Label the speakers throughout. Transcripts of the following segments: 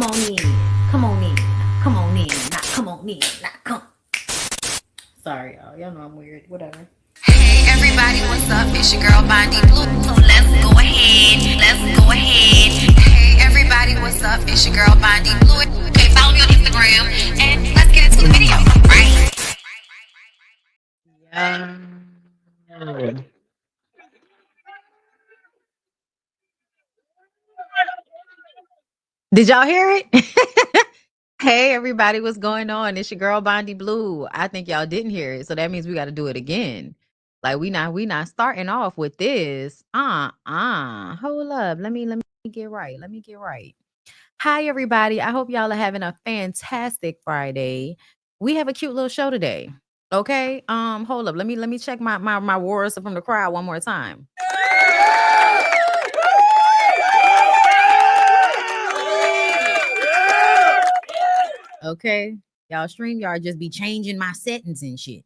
Speaker 1: Come on in. Come on in. Come on in. Not come on in. Not come. Sorry, y'all. Y'all know I'm weird. Whatever.
Speaker 2: Hey everybody, what's up? It's your girl BondyBlue. So let's go ahead. Let's go ahead. Hey everybody, what's up? It's your girl BondyBlue. Okay, follow me on Instagram and let's get into the video. Right?
Speaker 1: Did y'all hear it? Hey everybody, what's going on? It's your girl BondyBlue. I think y'all didn't hear it, so that means we got to do it again. Like we not starting off with this. Hold up. Let me get right. Let me get right. Hi everybody. I hope y'all are having a fantastic Friday. We have a cute little show today. Okay. Hold up. Let me check my words from the crowd one more time. Okay. Y'all StreamYard just be changing my settings and shit.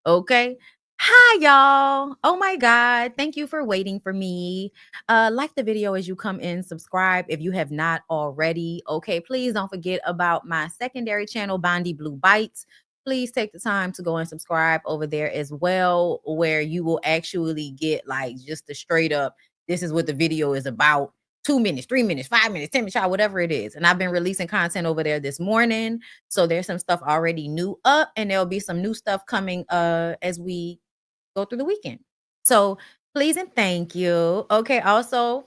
Speaker 1: Okay. Hi, y'all. Oh my God. Thank you for waiting for me. Like the video as you come in, subscribe if you have not already. Okay. Please don't forget about my secondary channel, BondyBlue Bites. Please take the time to go and subscribe over there as well, where you will actually get like just the straight up, this is what the video is about. 2 minutes, 3 minutes, 5 minutes, 10 minutes, whatever it is. And I've been releasing content over there this morning. So there's some stuff already new up, and there'll be some new stuff coming as we go through the weekend. So please and thank you. Okay. Also,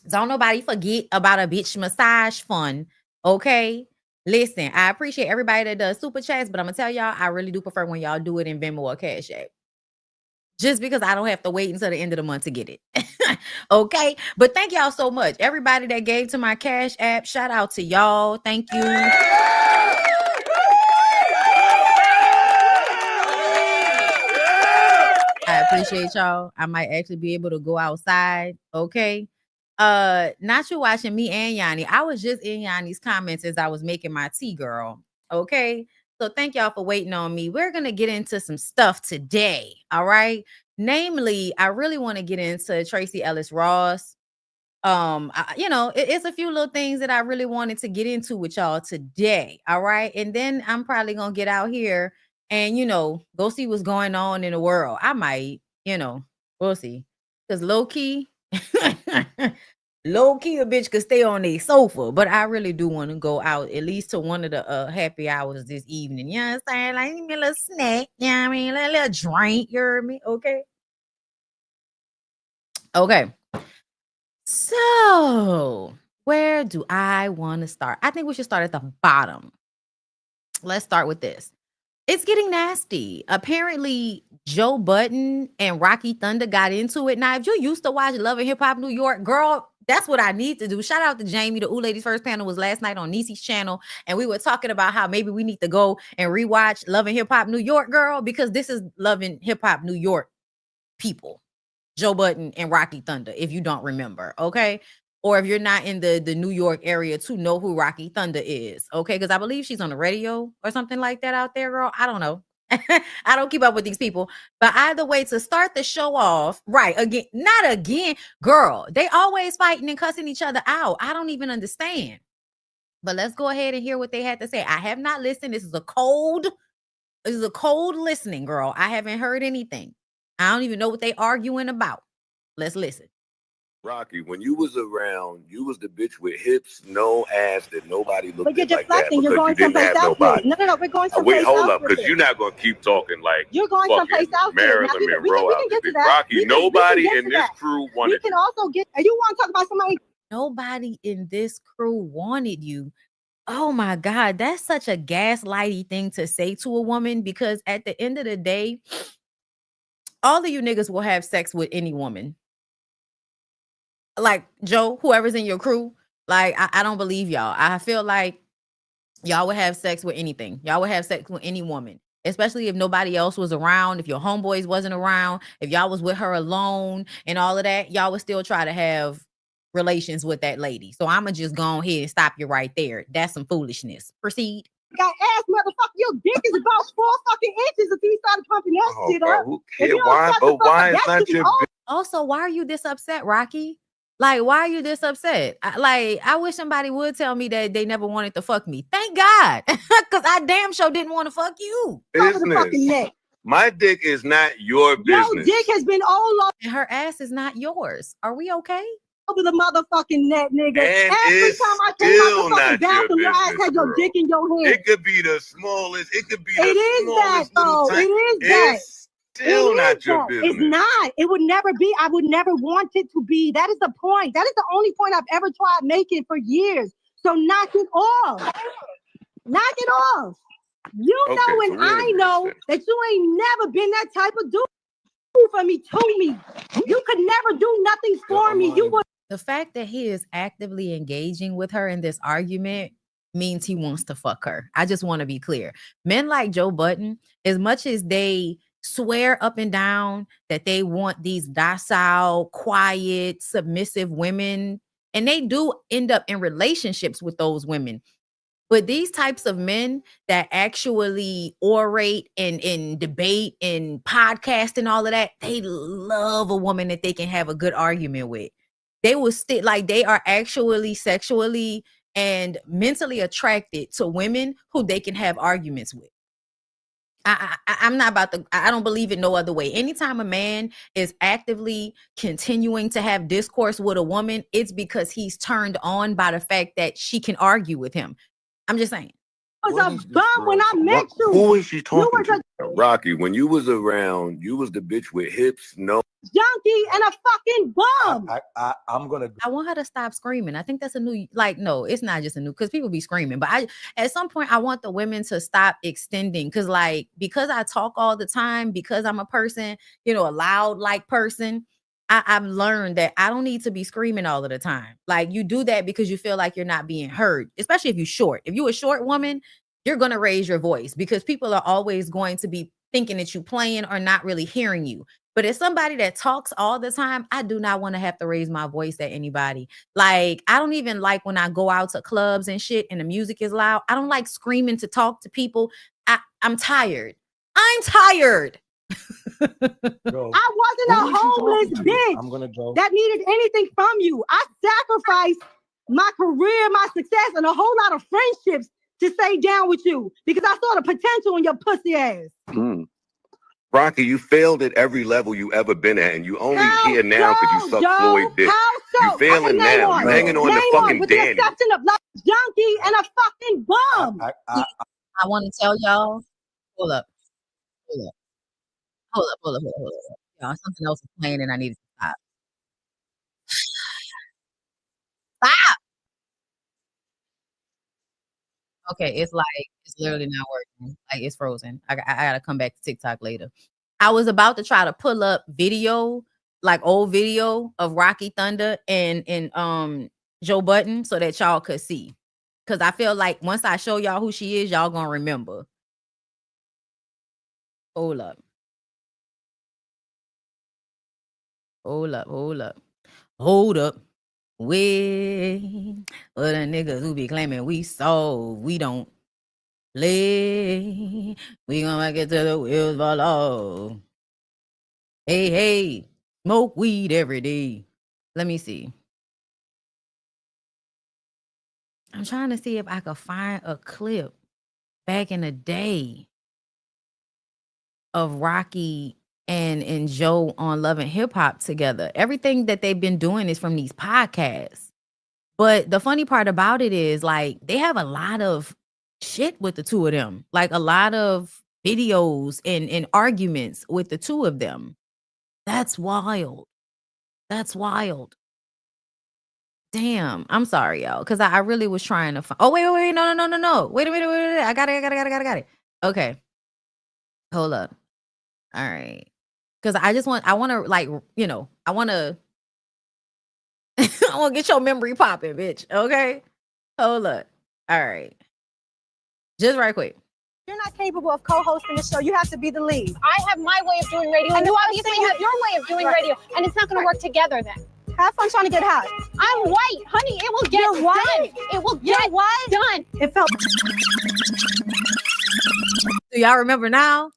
Speaker 1: don't nobody forget about a bitch massage fund. Okay. Listen, I appreciate everybody that does super chats, but I'm gonna tell y'all, I really do prefer when y'all do it in Venmo or Cash App. Just because I don't have to wait until the end of the month to get it. Okay. But thank y'all so much. Everybody that gave to my Cash App, shout out to y'all. Thank you. I appreciate y'all. I might actually be able to go outside. Okay. Not you watching me and Yanni. I was just in Yanni's comments as I was making my tea, girl. Okay. So thank y'all for waiting on me. We're gonna get into some stuff today. All right. Namely, I really want to get into Tracee Ellis Ross. It's a few little things that I really wanted to get into with y'all today. All right. And then I'm probably gonna get out here and go see what's going on in the world. I might, we'll see. Because low-key, low-key a bitch could stay on a sofa, but I really do want to go out at least to one of the happy hours this evening. You know what I'm saying? Like, give me a little snack, you know what I mean? A little drink, you heard me? Okay. Okay. So, where do I want to start? I think we should start at the bottom. Let's start with this. It's getting nasty. Apparently, Joe Budden and Rocky Thunder got into it. Now, if you used to watch Love and Hip Hop New York, girl, that's what I need to do. Shout out to Jamie. The Ooh Ladies First panel was last night on Niecy's channel, and we were talking about how maybe we need to go and rewatch Love and Hip Hop New York, girl, because this is Love and Hip Hop New York people. Joe Budden and Rocky Thunder, if you don't remember, okay? Or if you're not in the New York area to know who Rocky Thunder is, okay? Because I believe she's on the radio or something like that out there, girl. I don't know. I don't keep up with these people. But either way, to start the show off, right, again, not again, girl. They always fighting and cussing each other out. I don't even understand. But let's go ahead and hear what they had to say. I have not listened. This is a cold listening, girl. I haven't heard anything. I don't even know what they arguing about. Let's listen.
Speaker 3: Rocky, when you was around, you was the bitch with hips, no ass that nobody looked
Speaker 4: But you're
Speaker 3: at like that
Speaker 4: deflecting.
Speaker 3: because
Speaker 4: You're going
Speaker 3: you didn't
Speaker 4: someplace
Speaker 3: have
Speaker 4: else.
Speaker 3: nobody.
Speaker 4: No, we're going someplace
Speaker 3: Wait, hold
Speaker 4: else
Speaker 3: up,
Speaker 4: with
Speaker 3: because
Speaker 4: it.
Speaker 3: you're not gonna keep talking like
Speaker 4: You're going someplace else with it. Now,
Speaker 3: Marilyn
Speaker 4: we
Speaker 3: Monroe
Speaker 4: can
Speaker 3: out
Speaker 4: get
Speaker 3: there.
Speaker 4: to that.
Speaker 3: Rocky, nobody in this crew
Speaker 4: We
Speaker 3: wanted
Speaker 4: can
Speaker 3: you.
Speaker 4: also get. You want to talk about somebody?
Speaker 1: Nobody in this crew wanted you. Oh my God, that's such a gaslighty thing to say to a woman, because at the end of the day, all of you niggas will have sex with any woman. Like Joe, whoever's in your crew, like I don't believe y'all. I feel like y'all would have sex with anything. Y'all would have sex with any woman, especially if nobody else was around, if your homeboys wasn't around, if y'all was with her alone and all of that, y'all would still try to have relations with that lady. So I'ma just go ahead and stop you right there. That's some foolishness. Proceed.
Speaker 4: Got ass, motherfucker. Your dick is about 4 fucking inches if he started pumping that shit up.
Speaker 3: Who
Speaker 4: If
Speaker 3: cares?
Speaker 4: you don't
Speaker 3: Why?
Speaker 4: shut the
Speaker 3: But
Speaker 4: fuck
Speaker 3: why
Speaker 4: up,
Speaker 3: is
Speaker 4: that
Speaker 3: not
Speaker 4: shit is
Speaker 3: your
Speaker 4: all.
Speaker 1: Also, why are you this upset, Rocky? Like, why are you this upset? I wish somebody would tell me that they never wanted to fuck me. Thank God. Because I damn sure didn't want to fuck you.
Speaker 4: Over the fucking
Speaker 3: Business.
Speaker 4: neck.
Speaker 3: My dick is not your
Speaker 4: Your
Speaker 3: business.
Speaker 4: dick has been all
Speaker 1: And her ass is not yours. Are we okay?
Speaker 4: over the motherfucking neck, nigga.
Speaker 3: And
Speaker 4: Every
Speaker 3: it's
Speaker 4: time I came out
Speaker 3: still
Speaker 4: the fucking
Speaker 3: not your
Speaker 4: bathroom, your ass
Speaker 3: business,
Speaker 4: had your
Speaker 3: girl.
Speaker 4: dick in your hand.
Speaker 3: It could be the smallest. It could be
Speaker 4: It
Speaker 3: the
Speaker 4: is that,
Speaker 3: smallest little
Speaker 4: though. It
Speaker 3: tiny.
Speaker 4: is that.
Speaker 3: It's still
Speaker 4: It
Speaker 3: not
Speaker 4: is
Speaker 3: your
Speaker 4: that.
Speaker 3: business.
Speaker 4: It's not. It would never be. I would never want it to be. That is the point. That is the only point I've ever tried making for years. So knock it off. Knock it off. You
Speaker 3: Okay,
Speaker 4: know
Speaker 3: so
Speaker 4: and
Speaker 3: we're in
Speaker 4: I
Speaker 3: agreement
Speaker 4: know
Speaker 3: then.
Speaker 4: that you ain't never been that type of dude for me, to me. You could never do nothing for me. You would.
Speaker 1: The fact that he is actively engaging with her in this argument means he wants to fuck her. I just want to be clear. Men like Joe Budden, as much as they swear up and down that they want these docile, quiet, submissive women, and they do end up in relationships with those women. But these types of men that actually orate and debate and podcast and all of that, they love a woman that they can have a good argument with. They will stick like they are actually sexually and mentally attracted to women who they can have arguments with. I'm not about to, I don't believe it no other way. Anytime a man is actively continuing to have discourse with a woman, it's because he's turned on by the fact that she can argue with him. I'm just saying.
Speaker 4: Was a bum when I met you.
Speaker 3: Who is she talking
Speaker 4: was
Speaker 3: to? Rocky, when you was around, you was the bitch with hips, no.
Speaker 4: Junkie and a fucking bum.
Speaker 5: I'm gonna.
Speaker 1: I want her to stop screaming. I think that's a new, like, no, it's not just a new, because people be screaming. But at some point, I want the women to stop extending, because I talk all the time, because I'm a person, a loud like person. I've learned that I don't need to be screaming all of the time. Like, you do that because you feel like you're not being heard, especially if you're short. If you're a short woman, you're going to raise your voice because people are always going to be thinking that you're playing or not really hearing you. But as somebody that talks all the time, I do not want to have to raise my voice at anybody. Like, I don't even like when I go out to clubs and shit and the music is loud. I don't like screaming to talk to people. I'm tired. I'm tired.
Speaker 4: I wasn't a homeless bitch that needed anything from you. I sacrificed my career, my success, and a whole lot of friendships to stay down with you because I saw the potential in your pussy ass.
Speaker 3: Rocky, you failed at every level you ever been at, and you only here now because you suck Floyd dick. You failing now. You hanging on the fucking
Speaker 4: with
Speaker 3: Danny.
Speaker 4: the exception of like junkie and a fucking bum.
Speaker 1: I want to tell y'all. Hold up. Y'all, something else is playing and I need to stop. Stop. Okay, it's literally not working. Like, it's frozen. I gotta come back to TikTok later. I was about to try to pull up video, like old video of Rocky Thunder and Joe Budden so that y'all could see. Cause I feel like once I show y'all who she is, y'all gonna remember. Hold up. Wait. For the niggas who be claiming we sold, we don't play. We gonna get to the wheels fall off. Hey, smoke weed every day. Let me see. I'm trying to see if I could find a clip back in the day of Rocky and Joe on Love and Hip Hop together. Everything that they've been doing is from these podcasts. But the funny part about it is, like, they have a lot of shit with the two of them. Like, a lot of videos and arguments with the two of them. That's wild. Damn. I'm sorry, y'all. Because I really was trying to find. Oh, wait. No. Wait a minute. I got it. Okay. Hold up. All right. Because I want to, like, I want to get your memory popping, bitch. Okay. Hold up. All right. Just right quick.
Speaker 4: You're not capable of co-hosting the show. You have to be the lead.
Speaker 6: I have my way of doing radio, and you obviously have your way of doing radio, and it's not going to work together then.
Speaker 4: Have fun trying to get high.
Speaker 6: I'm white, honey. It will get done. It will get done.
Speaker 4: It felt.
Speaker 1: Do y'all remember now?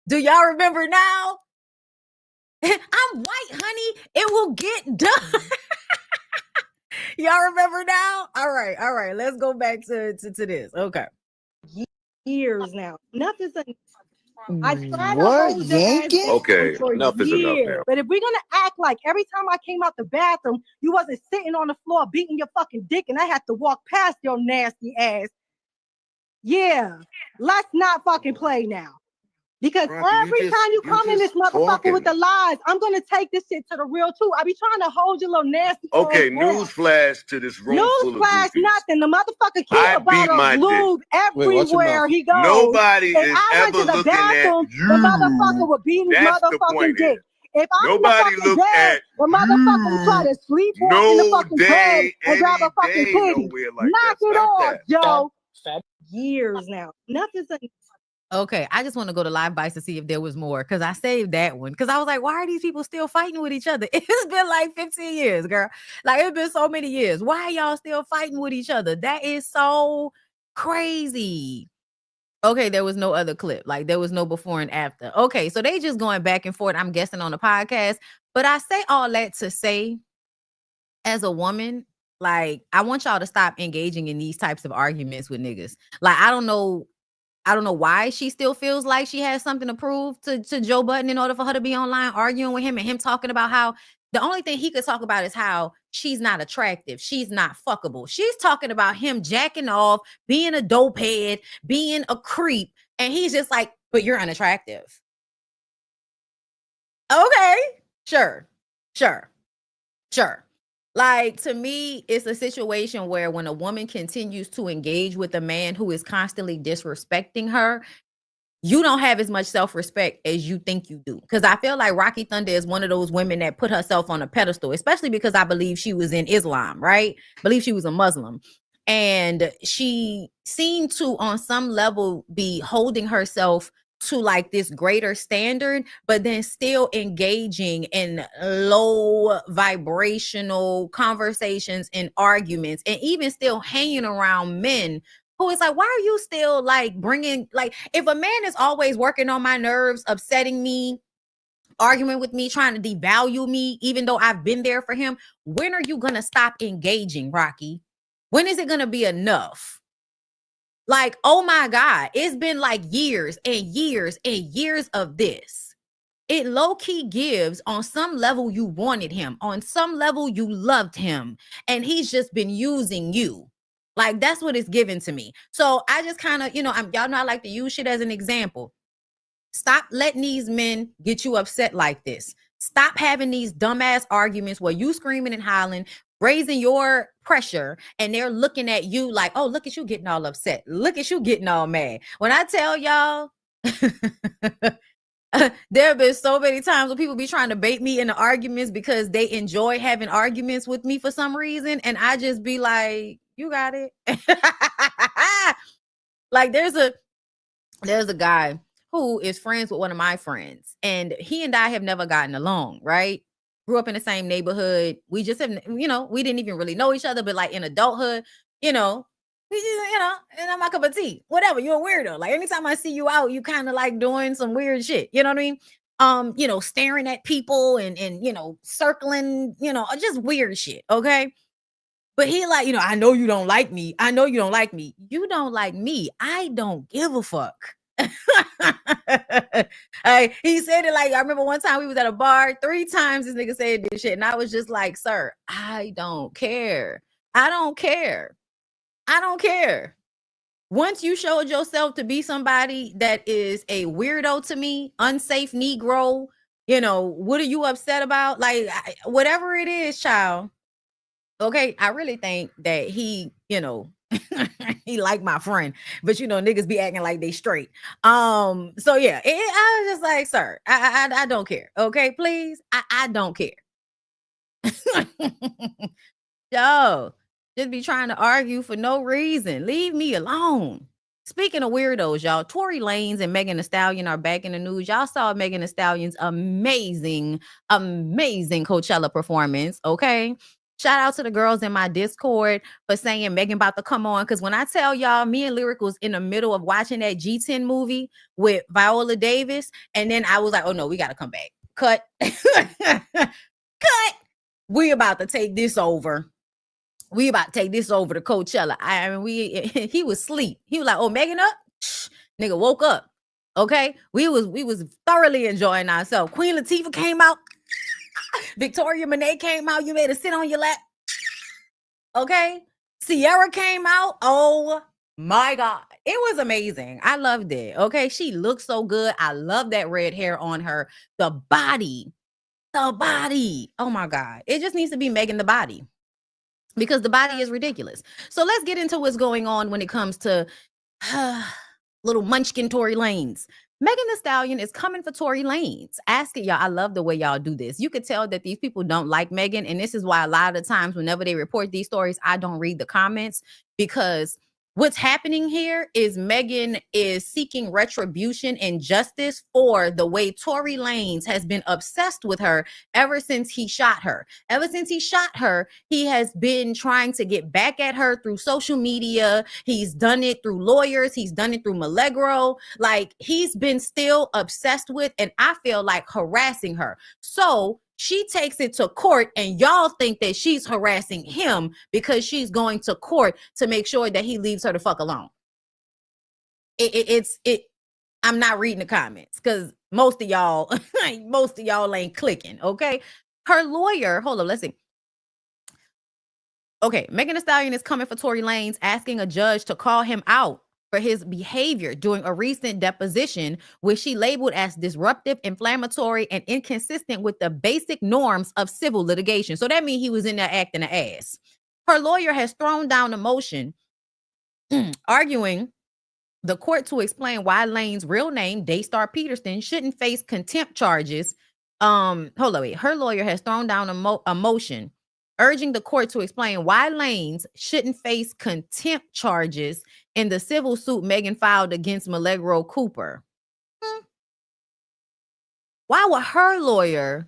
Speaker 1: Do y'all remember now? I'm white, honey. It will get done. Y'all remember now? All right. Let's go back to this. Okay.
Speaker 4: Years now. Nothing's I try to hold your ass down
Speaker 3: Okay,
Speaker 4: for
Speaker 3: enough is enough now.
Speaker 4: But if we're gonna act like every time I came out the bathroom, you wasn't sitting on the floor beating your fucking dick and I had to walk past your nasty ass. Yeah, let's not fucking play now. Because every time you come in this motherfucker with the lies, I'm gonna take this shit to the real too. I be trying to hold your little nasty.
Speaker 3: Okay, newsflash to this room.
Speaker 4: Newsflash, nothing. The motherfucker keep a bottle of lube everywhere he goes.
Speaker 3: Nobody is
Speaker 4: I went
Speaker 3: ever
Speaker 4: to the
Speaker 3: looking
Speaker 4: bathroom,
Speaker 3: at you.
Speaker 4: the motherfucker would beat his motherfucking dick. If I'm in the fucking bed, the motherfucker would try to sleepwalk in the fucking bed and grab a fucking titty. Knock it off, Joe. Years now. Nothing's.
Speaker 1: Okay, I just want to go to Live Bites to see if there was more because I saved that one because I was like, why are these people still fighting with each other? It's been like 15 years, girl. Like it's been so many years. Why are y'all still fighting with each other? That is so crazy. Okay, there was no other clip. Like there was no before and after. Okay, so they just going back and forth, I'm guessing, on the podcast. But I say all that to say, as a woman, like I want y'all to stop engaging in these types of arguments with niggas. Like I don't know why she still feels like she has something to prove to Joe Budden in order for her to be online arguing with him and him talking about how the only thing he could talk about is how she's not attractive. She's not fuckable. She's talking about him jacking off, being a dope head, being a creep. And he's just like, but you're unattractive. Okay, sure. Like, to me, it's a situation where when a woman continues to engage with a man who is constantly disrespecting her, you don't have as much self-respect as you think you do. Because I feel like Rocky Thunder is one of those women that put herself on a pedestal, especially because I believe she was in Islam, right? I believe she was a Muslim. And she seemed to, on some level, be holding herself to like this greater standard, but then still engaging in low vibrational conversations and arguments, and even still hanging around men who is like, why are you still like bringing, like, if a man is always working on my nerves, upsetting me, arguing with me, trying to devalue me, even though I've been there for him, when are you going to stop engaging, Rocky? When is it going to be enough? Like, oh my God, it's been like years and years and years of this. It low-key gives on some level you wanted him, on some level you loved him, and he's just been using you. Like, that's what it's given to me. So I just kind of, y'all know I like to use shit as an example. Stop letting these men get you upset like this. Stop having these dumbass arguments where you screaming and hollering, raising your pressure, and they're looking at you like, oh, look at you getting all upset. Look at you getting all mad. When I tell y'all, there have been so many times when people be trying to bait me into arguments because they enjoy having arguments with me for some reason. And I just be like, you got it. Like there's a guy who is friends with one of my friends, and he and I have never gotten along, right? Grew up in the same neighborhood. We just have, we didn't even really know each other, but like in adulthood, we just, and I'm my cup of tea, whatever. You're a weirdo. Like anytime I see you out, you kind of like doing some weird shit. You know what I mean? Staring at people and circling, just weird shit. Okay. But he like, I know you don't like me. I know you don't like me. You don't like me. I don't give a fuck. He said it like, I remember one time we was at a bar, 3 times this nigga said this shit, and I was just like, sir, I don't care. Once you showed yourself to be somebody that is a weirdo to me, unsafe Negro, what are you upset about? Like, whatever it is, child. Okay, I really think that he, he like my friend, but niggas be acting like they straight. So yeah, I was just like, sir, I don't care. Okay, please, I don't care. Yo, just be trying to argue for no reason. Leave me alone. Speaking of weirdos, y'all, Tory Lanez and Megan Thee Stallion are back in the news. Y'all saw Megan Thee Stallion's amazing Coachella performance. Okay. Shout out to the girls in my Discord for saying Megan about to come on. Because when I tell y'all, me and Lyric was in the middle of watching that G10 movie with Viola Davis. And then I was like, oh no, we got to come back. cut. Cut. We about to take this over. We about to take this over to Coachella. I mean, he was asleep. He was like, "Oh, Megan up." Nigga woke up. Okay, we was thoroughly enjoying ourselves. Queen Latifah came out. Victoria Monet came out. You made her sit on your lap. Okay, Sierra came out. Oh my God, it was amazing. I loved it. Okay, she looked so good. I love that red hair on her. The body. Oh my God, it just needs to be Megan the body, because the body is ridiculous. So let's get into what's going on when it comes to little munchkin Tory Lanez. Megan Thee Stallion is coming for Tory Lanez. Ask it, y'all. I love the way y'all do this. You could tell that these people don't like Megan, and this is why a lot of the times whenever they report these stories, I don't read the comments, because what's happening here is Megan is seeking retribution and justice for the way Tory Lanez has been obsessed with her ever since he shot her. Ever since he shot her, he has been trying to get back at her through social media. He's done it through lawyers. He's done it through Marrero. Like, he's been still obsessed with, and I feel like, harassing her. So she takes it to court, and y'all think that she's harassing him because she's going to court to make sure that he leaves her the fuck alone. I'm not reading the comments because most of y'all ain't clicking. Okay, her lawyer. Hold on, let's see. Okay, Megan Thee Stallion is coming for Tory Lanez, asking a judge to call him out for his behavior during a recent deposition, which she labeled as disruptive, inflammatory, and inconsistent with the basic norms of civil litigation. So that means he was in there acting an ass. Her lawyer has thrown down a motion arguing the court to explain why Lane's real name, Daystar Peterson, shouldn't face contempt charges. Her lawyer has thrown down a motion urging the court to explain why Lanez shouldn't face contempt charges in the civil suit Megan filed against Marrero Cooper. Why would her lawyer?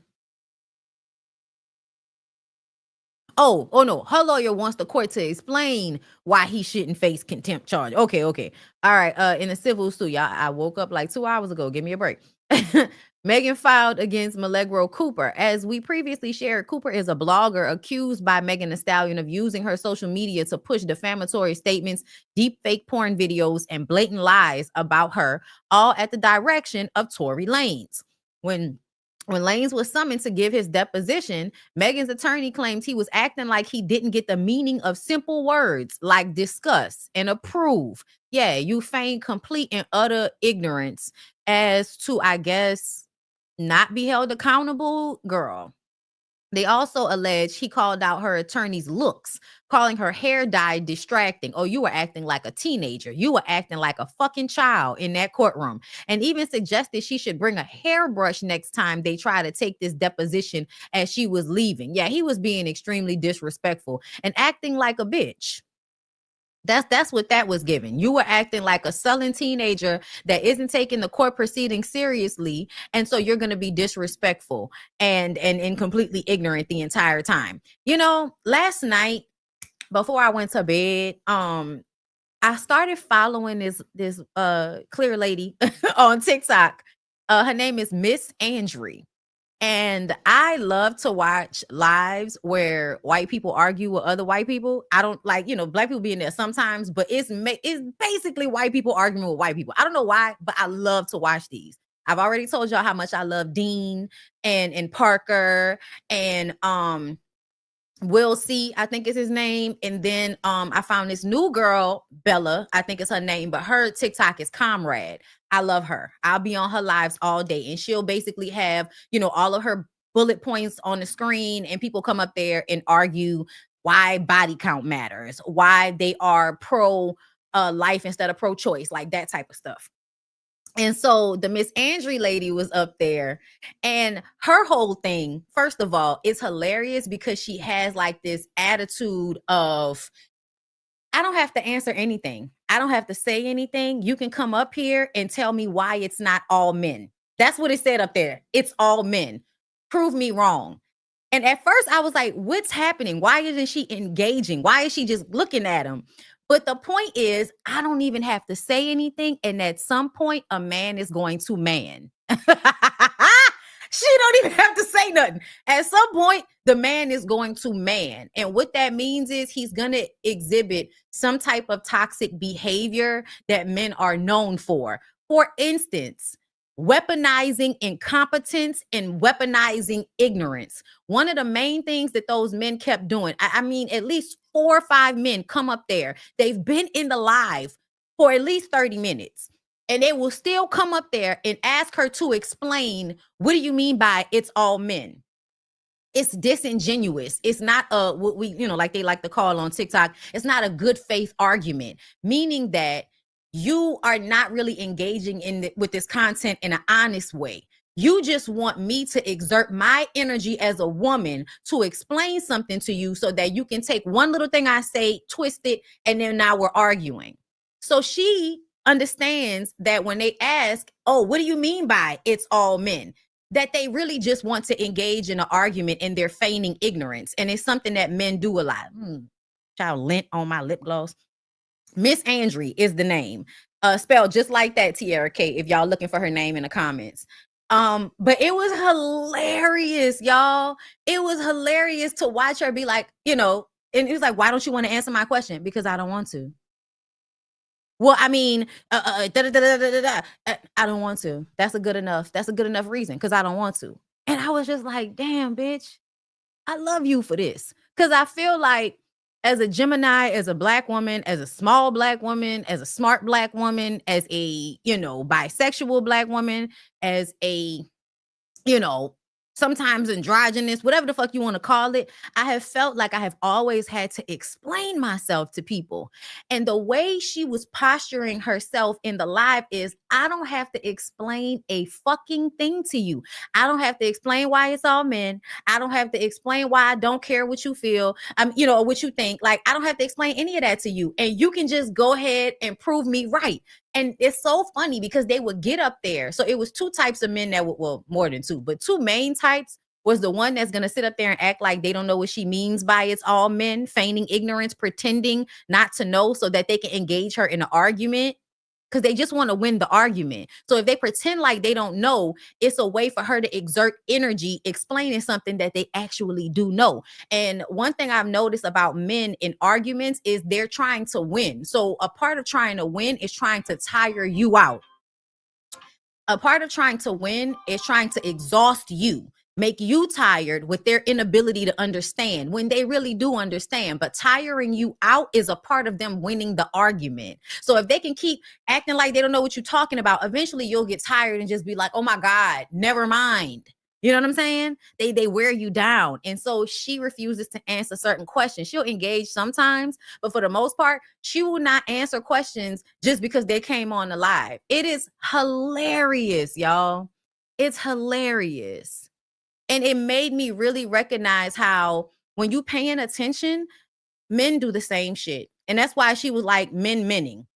Speaker 1: Oh no, her lawyer wants the court to explain why he shouldn't face contempt charge. Okay. All right. In a civil suit, y'all. I woke up like 2 hours ago. Give me a break. Megan filed against Marrero Cooper. As we previously shared, Cooper is a blogger accused by Megan Thee Stallion of using her social media to push defamatory statements, deep fake porn videos, and blatant lies about her, all at the direction of Tory Lanez. When Lanez was summoned to give his deposition, Megan's attorney claims he was acting like he didn't get the meaning of simple words like discuss and approve. Yeah, you feign complete and utter ignorance as to, I guess, not be held accountable, girl. They also allege he called out her attorney's looks, calling her hair dye distracting. Oh, you were acting like a teenager. You were acting like a fucking child in that courtroom. And even suggested she should bring a hairbrush next time they try to take this deposition as she was leaving. Yeah, he was being extremely disrespectful and acting like a bitch. That's what that was given. You were acting like a sullen teenager that isn't taking the court proceedings seriously, and so you're going to be disrespectful and completely ignorant the entire time. You know, last night before I went to bed, I started following this clear lady on TikTok. Her name is Miss Andri. And I love to watch lives where white people argue with other white people. I don't like, black people being there sometimes, but it's basically white people arguing with white people. I don't know why, but I love to watch these. I've already told y'all how much I love Dean and Parker and Will C, I think is his name. And then I found this new girl, Bella, I think is her name, but her TikTok is Comrade. I love her. I'll be on her lives all day, and she'll basically have, all of her bullet points on the screen, and people come up there and argue why body count matters, why they are pro life instead of pro choice, like that type of stuff. And so the Miss Andri lady was up there, and her whole thing, first of all, is hilarious because she has like this attitude of, I don't have to answer anything. I don't have to say anything. You can come up here and tell me why it's not all men. That's what it said up there. It's all men. Prove me wrong. And at first I was like, what's happening? Why isn't she engaging? Why is she just looking at him? But the point is, I don't even have to say anything. And at some point, a man is going to man. She don't even have to say nothing. At some point, the man is going to man. And what that means is he's going to exhibit some type of toxic behavior that men are known for. For instance, weaponizing incompetence and weaponizing ignorance. One of the main things that those men kept doing, I mean, at least 4 or 5 men come up there. They've been in the live for at least 30 minutes. And they will still come up there and ask her to explain, what do you mean by it's all men? It's disingenuous. It's not what we, like they like to call on TikTok, it's not a good faith argument, meaning that you are not really engaging with this content in an honest way. You just want me to exert my energy as a woman to explain something to you so that you can take one little thing I say, twist it, and then now we're arguing. So she understands that when they ask, oh, what do you mean by it's all men? That they really just want to engage in an argument and they're feigning ignorance. And it's something that men do a lot. Child, lint on my lip gloss. Miss Andry is the name. Spelled just like that, Tiara K, if y'all looking for her name in the comments. But it was hilarious, y'all. It was hilarious to watch her be like, and it was like, why don't you want to answer my question? Because I don't want to. Well, I mean, I don't want to. That's a good enough reason, because I don't want to. And I was just like, damn, bitch, I love you for this. Because I feel like as a Gemini, as a Black woman, as a small Black woman, as a smart Black woman, as a, bisexual Black woman, as a, sometimes androgynous, whatever the fuck you want to call it, I have felt like I have always had to explain myself to people. And the way she was posturing herself in the live is, I don't have to explain a fucking thing to you. I don't have to explain why it's all men. I don't have to explain why I don't care what you feel, or what you think. Like, I don't have to explain any of that to you. And you can just go ahead and prove me right. And it's so funny because they would get up there. So it was 2 types of men that would, well, more than 2, but 2 main types was the one that's going to sit up there and act like they don't know what she means by it's all men, feigning ignorance, pretending not to know so that they can engage her in an argument, because they just want to win the argument. So if they pretend like they don't know, it's a way for her to exert energy explaining something that they actually do know. And one thing I've noticed about men in arguments is they're trying to win. So a part of trying to win is trying to tire you out. A part of trying to win is trying to exhaust you, make you tired with their inability to understand when they really do understand. But tiring you out is a part of them winning the argument. So if they can keep acting like they don't know what you're talking about, eventually you'll get tired and just be like, oh my God, never mind. You know what I'm saying? They wear you down. And so she refuses to answer certain questions. She'll engage sometimes, but for the most part, she will not answer questions just because they came on the live. It is hilarious, y'all. It's hilarious. And it made me really recognize how when you paying attention, men do the same shit. And that's why she was like menning.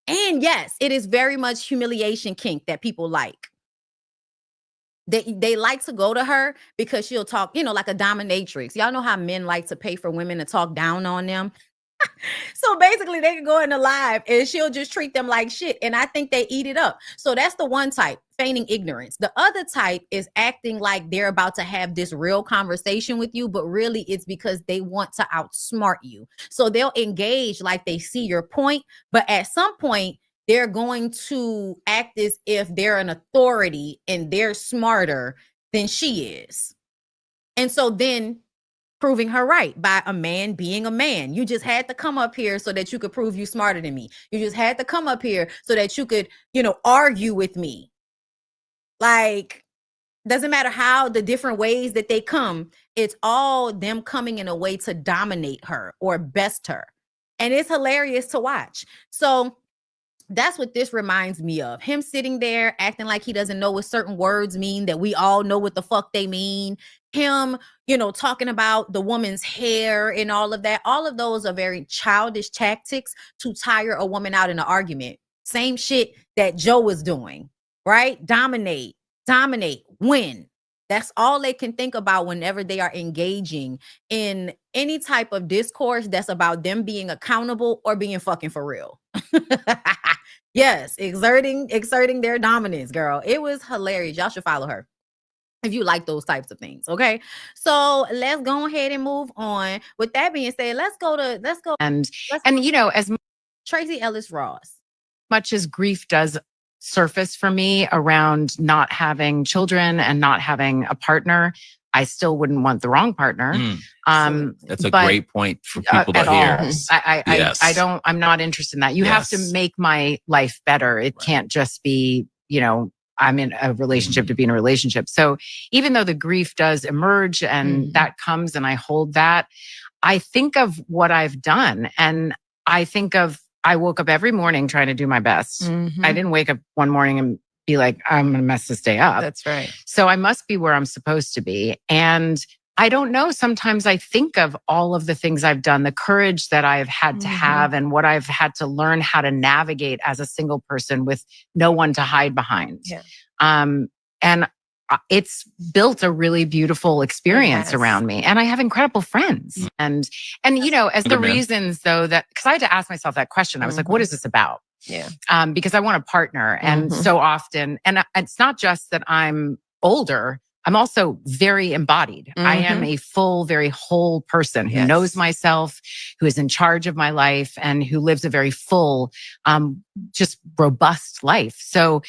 Speaker 1: And yes, it is very much humiliation kink that people like. They like to go to her because she'll talk, like a dominatrix. Y'all know how men like to pay for women to talk down on them. So basically they can go in the live and she'll just treat them like shit. And I think they eat it up. So that's the one type, feigning ignorance. The other type is acting like they're about to have this real conversation with you, but really it's because they want to outsmart you. So they'll engage like they see your point, but at some point they're going to act as if they're an authority and they're smarter than she is. And so then proving her right by a man being a man. You just had to come up here so that you could prove you smarter than me. You just had to come up here so that you could, argue with me. Like, doesn't matter how the different ways that they come, it's all them coming in a way to dominate her or best her. And it's hilarious to watch. So that's what this reminds me of. Him sitting there acting like he doesn't know what certain words mean that we all know what the fuck they mean. Him, talking about the woman's hair and all of that. All of those are very childish tactics to tire a woman out in an argument. Same shit that Joe was doing, right? Dominate, win. That's all they can think about whenever they are engaging in any type of discourse that's about them being accountable or being fucking for real. Yes, exerting their dominance, girl. It was hilarious. Y'all should follow her. if you like those types of things. Okay. So let's go ahead and move on. With that being said, let's go.
Speaker 5: And you know, as
Speaker 1: Tracee Ellis Ross.
Speaker 5: much as grief does surface for me around not having children and not having a partner, I still wouldn't want the wrong partner.
Speaker 7: That's a great point for people to hear.
Speaker 5: I'm not interested in that. You have to make my life better. It can't just be, you know, I'm in a relationship to be in a relationship. So even though the grief does emerge and that comes and I hold that, I think of what I've done. And I think of, I woke up every morning trying to do my best. I didn't wake up one morning and be like, I'm going to mess this day up.
Speaker 8: That's right.
Speaker 5: So I must be where I'm supposed to be. And I don't know. Sometimes I think of all of the things I've done, the courage that I've had to have and what I've had to learn how to navigate as a single person with no one to hide behind.
Speaker 8: Yeah.
Speaker 5: And it's built a really beautiful experience around me. And I have incredible friends. And you know, as the reasons though that, because I had to ask myself that question, I was like, what is this about?
Speaker 8: Yeah.
Speaker 5: Because I want a partner. And so often, and it's not just that I'm older, I'm also very embodied. I am a full, very whole person who knows myself, who is in charge of my life and who lives a very full, just robust life. So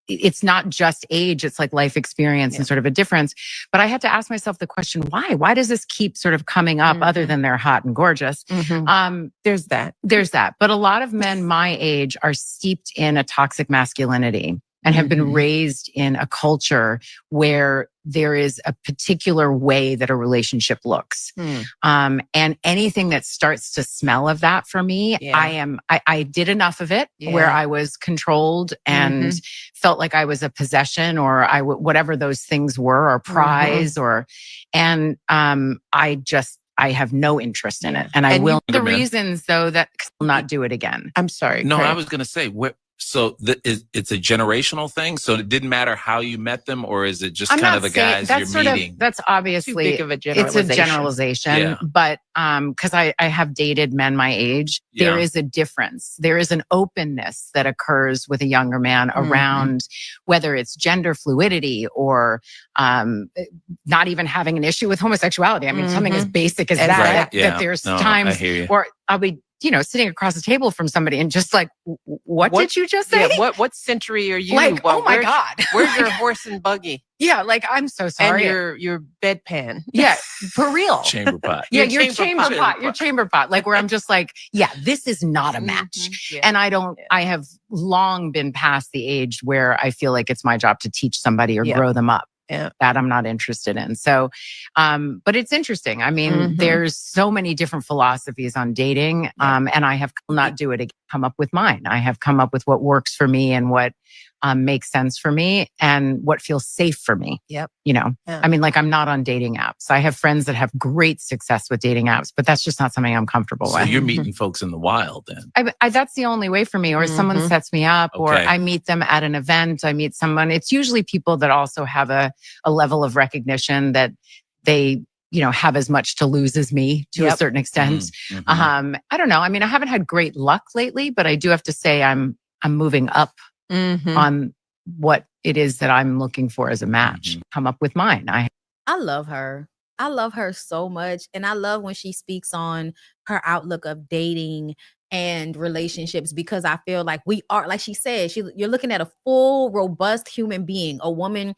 Speaker 5: it's not just age, it's like life experience and sort of a difference. But I had to ask myself the question, why? Why does this keep sort of coming up other than they're hot and gorgeous?
Speaker 8: There's that.
Speaker 5: But a lot of men my age are steeped in a toxic masculinity and have been raised in a culture where there is a particular way that a relationship looks. And anything that starts to smell of that for me, I did enough of it where I was controlled and felt like I was a possession or whatever those things were, or prize and I have no interest in it. And I will. The reasons though that I will not do it again.
Speaker 8: I'm sorry.
Speaker 7: No, I was going to say, so it's a generational thing. So it didn't matter how you met them, or is it just kind of the guys you're meeting?
Speaker 5: That's obviously
Speaker 8: too big of a generalization.
Speaker 5: It's a generalization, but because I have dated men my age, there is a difference. There is an openness that occurs with a younger man around whether it's gender fluidity or not even having an issue with homosexuality. I mean, something as basic as that. That there's times where I'll be, you know, sitting across the table from somebody and just like, what did you just say?
Speaker 8: Yeah, what century are you?
Speaker 5: Like, oh my God.
Speaker 8: Where's your horse and buggy?
Speaker 5: Yeah, like, I'm so sorry.
Speaker 8: And your bedpan.
Speaker 5: Yeah, for real.
Speaker 7: Chamber pot.
Speaker 5: Yeah, your chamber pot. Your chamber pot. Like, where I'm just like, yeah, this is not a match. And I have long been past the age where I feel like it's my job to teach somebody or grow them up. That I'm not interested in. So, but it's interesting. I mean, there's so many different philosophies on dating. And I have not do it again, come up with mine. I have come up with what works for me and what makes sense for me and what feels safe for me. You know, I mean, like, I'm not on dating apps. I have friends that have great success with dating apps, but that's just not something I'm comfortable with.
Speaker 7: So you're meeting folks in the wild then?
Speaker 5: That's the only way for me, or someone sets me up, or I meet them at an event. I meet someone. It's usually people that also have a level of recognition that they, you know, have as much to lose as me to a certain extent. I don't know. I mean, I haven't had great luck lately, but I do have to say I'm moving up on what it is that I'm looking for as a match. Come up with mine. I
Speaker 1: love her. I love her so much. And I love when she speaks on her outlook of dating and relationships, because I feel like we are, like she said, you're looking at a full, robust human being, a woman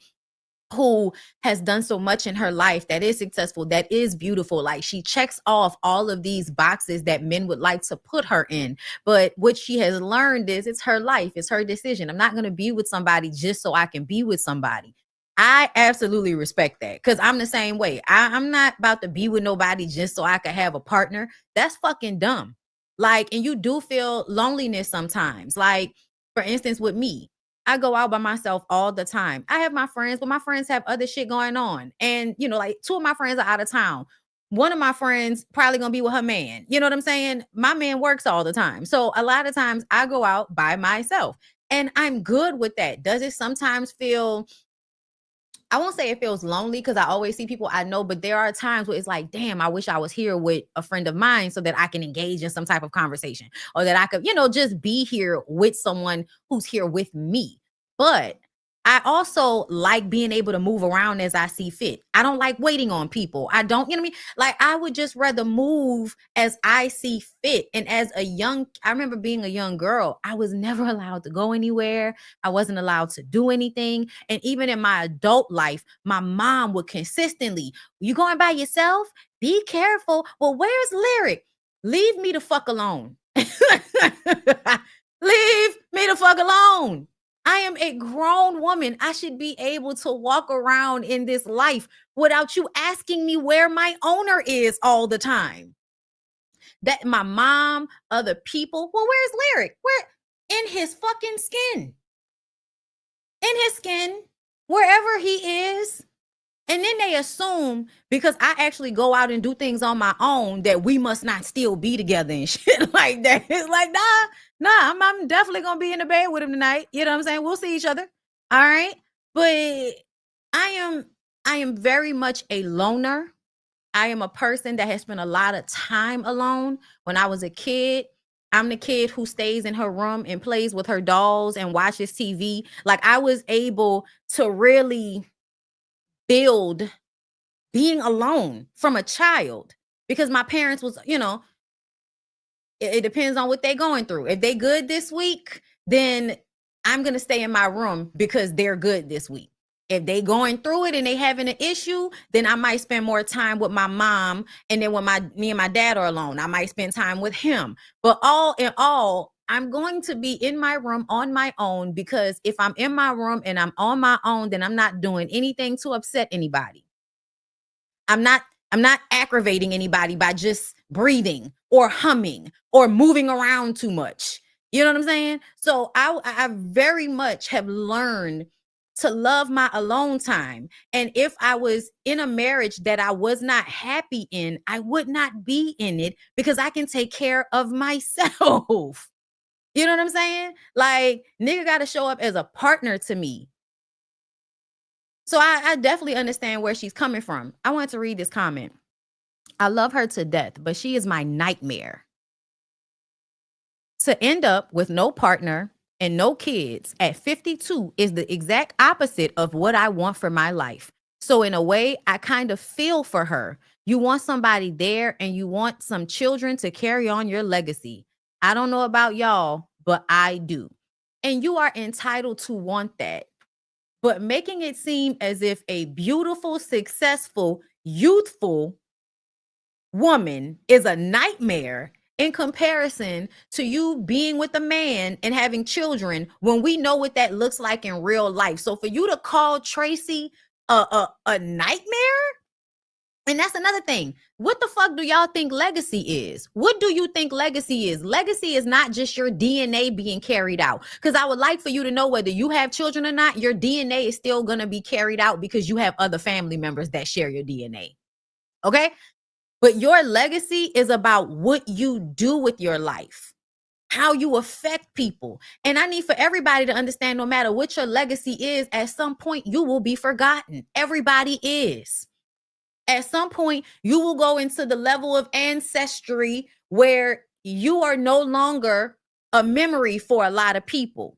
Speaker 1: who has done so much in her life, that is successful, that is beautiful. Like, she checks off all of these boxes that men would like to put her in. But what she has learned is it's her life. It's her decision. I'm not going to be with somebody just so I can be with somebody. I absolutely respect that, because I'm the same way. I'm not about to be with nobody just so I can have a partner. That's fucking dumb. Like, and you do feel loneliness sometimes. Like, for instance, with me, I go out by myself all the time. I have my friends, but my friends have other shit going on. And, you know, like, 2 of my friends are out of town. One of my friends probably gonna be with her man. You know what I'm saying? My man works all the time. So a lot of times I go out by myself, and I'm good with that. Does it sometimes feel, I won't say it feels lonely, because I always see people I know, but there are times where it's like, damn, I wish I was here with a friend of mine so that I can engage in some type of conversation, or that I could, you know, just be here with someone who's here with me. But I also like being able to move around as I see fit. I don't like waiting on people. I don't, you know what I mean? Like, I would just rather move as I see fit. And I remember being a young girl, I was never allowed to go anywhere. I wasn't allowed to do anything. And even in my adult life, my mom would consistently, you going by yourself? Be careful. Well, where's Lyric? Leave me the fuck alone. Leave me the fuck alone. I am a grown woman. I should be able to walk around in this life without you asking me where my owner is all the time. That my mom, other people, well, where's Lyric? Where? In his fucking skin. In his skin, wherever he is. And then they assume because I actually go out and do things on my own that we must not still be together and shit like that. It's like, nah, I'm definitely going to be in the bed with him tonight. You know what I'm saying? We'll see each other. All right. But I am very much a loner. I am a person that has spent a lot of time alone. When I was a kid, I'm the kid who stays in her room and plays with her dolls and watches TV. Like, I was able to really build being alone from a child because my parents was, you know, it depends on what they're going through. If they good this week, then I'm going to stay in my room because they're good this week. If they going through it and they having an issue, then I might spend more time with my mom. And then when me and my dad are alone, I might spend time with him. But all in all, I'm going to be in my room on my own because if I'm in my room and I'm on my own, then I'm not doing anything to upset anybody. I'm not aggravating anybody by just breathing or humming or moving around too much. You know what I'm saying? So I very much have learned to love my alone time. And if I was in a marriage that I was not happy in, I would not be in it because I can take care of myself. You know what I'm saying? Like, nigga got to show up as a partner to me. So I definitely understand where she's coming from. I want to read this comment. I love her to death, but she is my nightmare. To end up with no partner and no kids at 52 is the exact opposite of what I want for my life. So in a way, I kind of feel for her. You want somebody there and you want some children to carry on your legacy. I don't know about y'all, but I do. And you are entitled to want that. But making it seem as if a beautiful, successful, youthful woman is a nightmare in comparison to you being with a man and having children when we know what that looks like in real life. So for you to call Tracee a nightmare, and that's another thing. What the fuck do y'all think legacy is? What do you think legacy is? Legacy is not just your DNA being carried out. Because I would like for you to know whether you have children or not, your DNA is still going to be carried out because you have other family members that share your DNA. Okay? But your legacy is about what you do with your life, how you affect people. And I need for everybody to understand, no matter what your legacy is, at some point you will be forgotten. Everybody is. At some point, you will go into the level of ancestry where you are no longer a memory for a lot of people.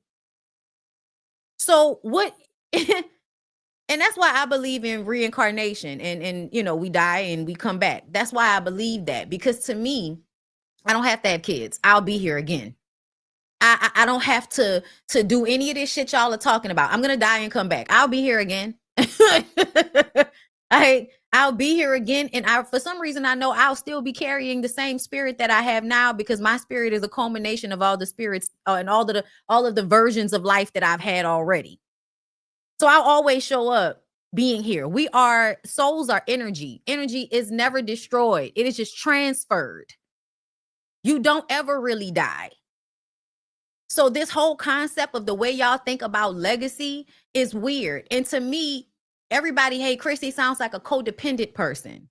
Speaker 1: So what, and that's why I believe in reincarnation and you know, we die and we come back. That's why I believe that, because to me, I don't have to have kids. I'll be here again. I don't have to do any of this shit y'all are talking about. I'm going to die and come back. I'll be here again. I'll be here again. And for some reason, I know I'll still be carrying the same spirit that I have now, because my spirit is a culmination of all the spirits and all of the versions of life that I've had already. So I'll always show up being here. Souls are energy. Energy is never destroyed. It is just transferred. You don't ever really die. So this whole concept of the way y'all think about legacy is weird. And to me, everybody, hey, Chrissy sounds like a codependent person.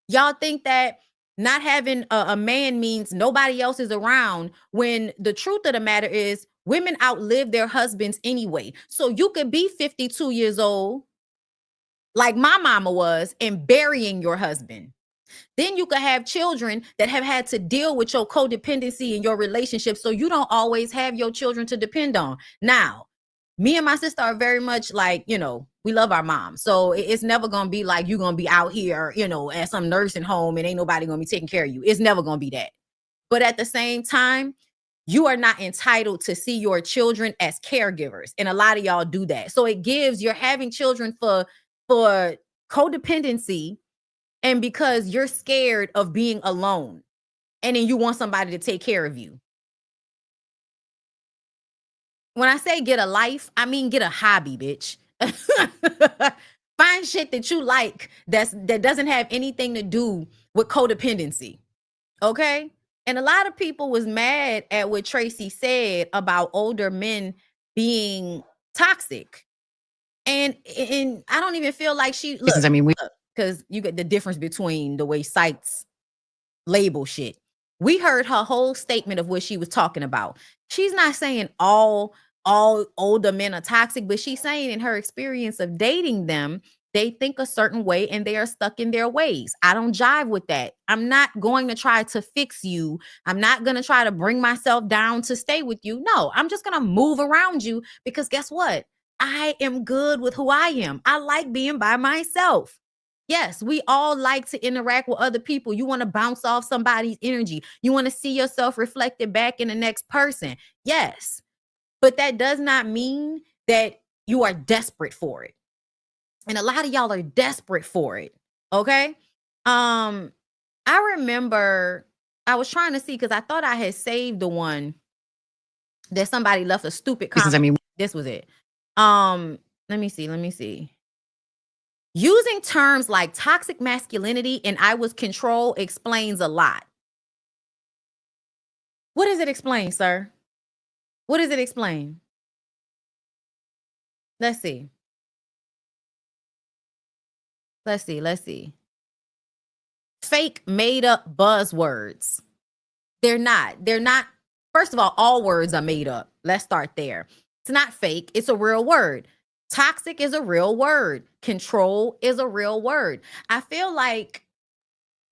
Speaker 1: Y'all think that not having a man means nobody else is around, when the truth of the matter is women outlive their husbands anyway. So you could be 52 years old, like my mama was, and burying your husband. Then you could have children that have had to deal with your codependency in your relationship, so you don't always have your children to depend on. Now, Me and my sister are very much like, you know, we love our mom. So it's never going to be like you're going to be out here, you know, at some nursing home and ain't nobody going to be taking care of you. It's never going to be that. But at the same time, you are not entitled to see your children as caregivers. And a lot of y'all do that. So it gives, you're having children for codependency, and because you're scared of being alone. And then you want somebody to take care of you. When I say get a life, I mean get a hobby, bitch. Find shit that you like that doesn't have anything to do with codependency. Okay? And a lot of people was mad at what Tracee said about older men being toxic. And I don't even feel like she, look, because you get the difference between the way sites label shit. We heard her whole statement of what she was talking about. She's not saying all older men are toxic, but she's saying in her experience of dating them, they think a certain way and they are stuck in their ways. I don't jive with that. I'm not going to try to fix you. I'm not going to try to bring myself down to stay with you. No, I'm just going to move around you because guess what? I am good with who I am. I like being by myself. Yes, we all like to interact with other people. You want to bounce off somebody's energy. You want to see yourself reflected back in the next person. Yes, but that does not mean that you are desperate for it. And a lot of y'all are desperate for it. Okay. I remember I was trying to see because I thought I had saved the one that somebody left a stupid comment. This was it. Let me see. Using terms like toxic masculinity and I was control explains a lot. What does it explain, sir? What does it explain? Let's see. Fake made up buzzwords. They're not. First of all words are made up. Let's start there. It's not fake. It's a real word. Toxic is a real word. Control is a real word. I feel like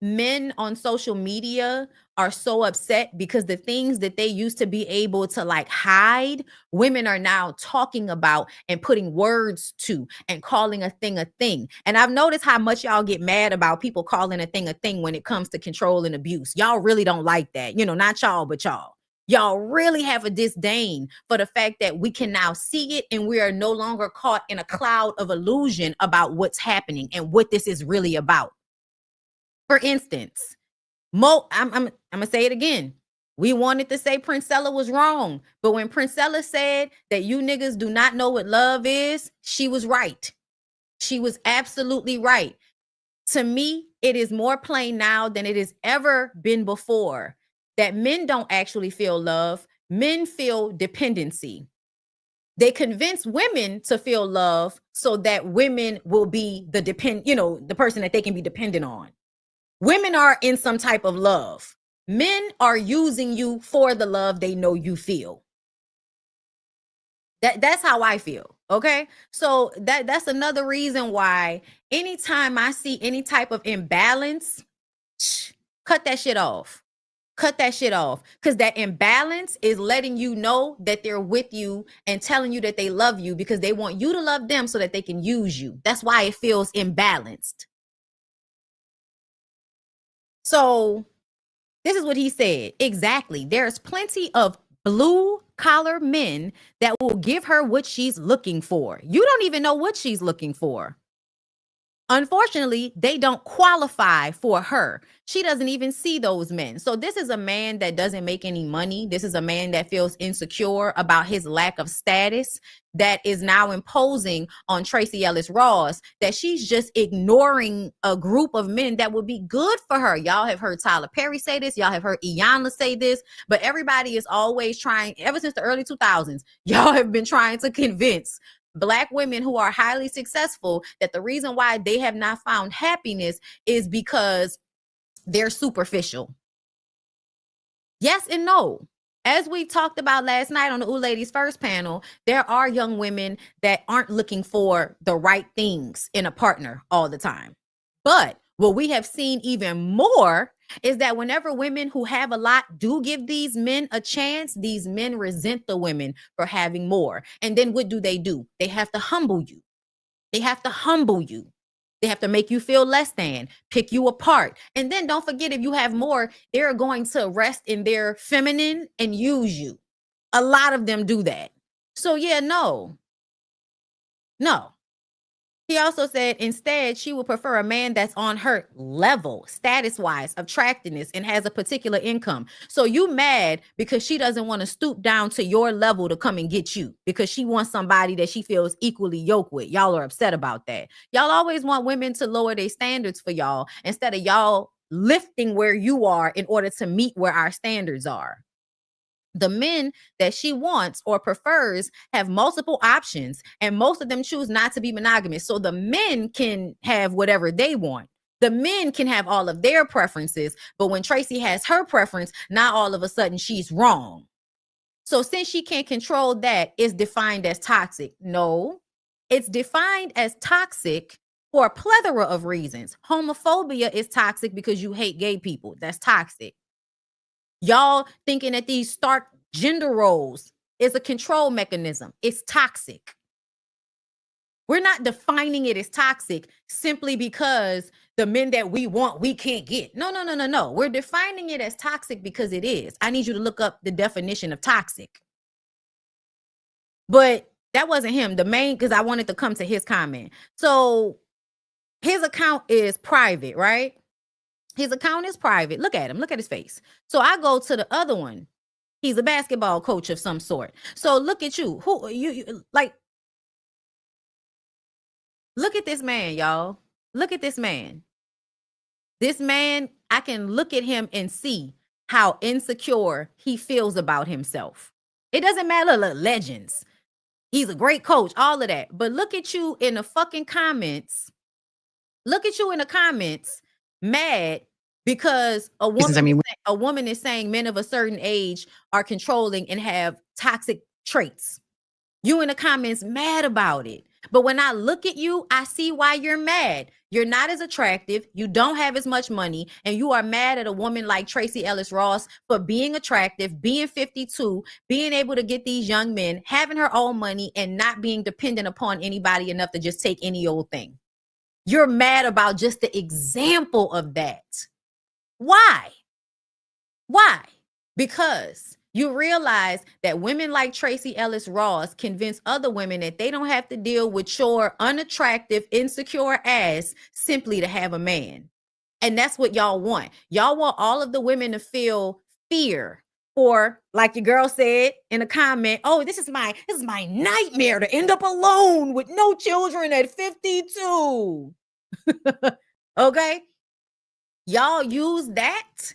Speaker 1: men on social media are so upset because the things that they used to be able to like hide, women are now talking about and putting words to and calling a thing a thing. And I've noticed how much y'all get mad about people calling a thing when it comes to control and abuse. Y'all really don't like that. You know, not y'all, but y'all. Y'all really have a disdain for the fact that we can now see it and we are no longer caught in a cloud of illusion about what's happening and what this is really about. For instance, I'm gonna say it again. We wanted to say Princella was wrong, but when Princella said that you niggas do not know what love is, she was right. She was absolutely right. To me, it is more plain now than it has ever been before that men don't actually feel love. Men feel dependency. They convince women to feel love so that women will be the person that they can be dependent on. Women are in some type of love. Men are using you for the love they know you feel. That's how I feel. Okay. So that's another reason why anytime I see any type of imbalance, cut that shit off. Cut that shit off. Because that imbalance is letting you know that they're with you and telling you that they love you because they want you to love them so that they can use you. That's why it feels imbalanced. So this is what he said. Exactly. There's plenty of blue collar men that will give her what she's looking for. You don't even know what she's looking for. Unfortunately, they don't qualify for her. She doesn't even see those men. So this is a man that doesn't make any money. This is a man that feels insecure about his lack of status that is now imposing on Tracee Ellis Ross that she's just ignoring a group of men that would be good for her. Y'all have heard Tyler Perry say this. Y'all have heard Iyanla say this. But everybody is always trying, ever since the early 2000s, y'all have been trying to convince Black women who are highly successful that the reason why they have not found happiness is because they're superficial. Yes and no. As we talked about last night on the Ooh Ladies First panel, there are young women that aren't looking for the right things in a partner all the time. But what we have seen even more is that whenever women who have a lot do give these men a chance, these men resent the women for having more. And then what do? They have to humble you. They have to humble you. They have to make you feel less than, pick you apart. And then don't forget, if you have more, they're going to rest in their feminine and use you. A lot of them do that. So yeah, no. He also said instead she would prefer a man that's on her level, status-wise, attractiveness, and has a particular income. So you mad because she doesn't want to stoop down to your level to come and get you because she wants somebody that she feels equally yoked with. Y'all are upset about that. Y'all always want women to lower their standards for y'all instead of y'all lifting where you are in order to meet where our standards are. The men that she wants or prefers have multiple options, and most of them choose not to be monogamous. So the men can have whatever they want. The men can have all of their preferences, but when Tracee has her preference, now all of a sudden she's wrong. So since she can't control that, it's defined as toxic. No, it's defined as toxic for a plethora of reasons. Homophobia is toxic because you hate gay people. That's toxic. Y'all thinking that these stark gender roles is a control mechanism. It's toxic. We're not defining it as toxic simply because the men that we want, we can't get. No. We're defining it as toxic because it is. I need you to look up the definition of toxic. But that wasn't him. The main, because I wanted to come to his comment. So his account is private, right? His account is private. Look at him. Look at his face. So I go to the other one. He's a basketball coach of some sort. So look at you. Who you like? Look at this man, y'all. Look at this man. This man, I can look at him and see how insecure he feels about himself. It doesn't matter. Look, legends. He's a great coach, all of that. But look at you in the fucking comments. Look at you in the comments. Mad because a woman is saying men of a certain age are controlling and have toxic traits. You in the comments mad about it. But when I look at you, I see why you're mad. You're not as attractive. You don't have as much money. And you are mad at a woman like Tracee Ellis Ross for being attractive, being 52, being able to get these young men, having her own money, and not being dependent upon anybody enough to just take any old thing. You're mad about just the example of that. Why? Because you realize that women like Tracee Ellis Ross convince other women that they don't have to deal with your unattractive, insecure ass simply to have a man. And that's what y'all want. Y'all want all of the women to feel fear. Or like your girl said in a comment, oh, this is my nightmare to end up alone with no children at 52. Okay. Y'all use that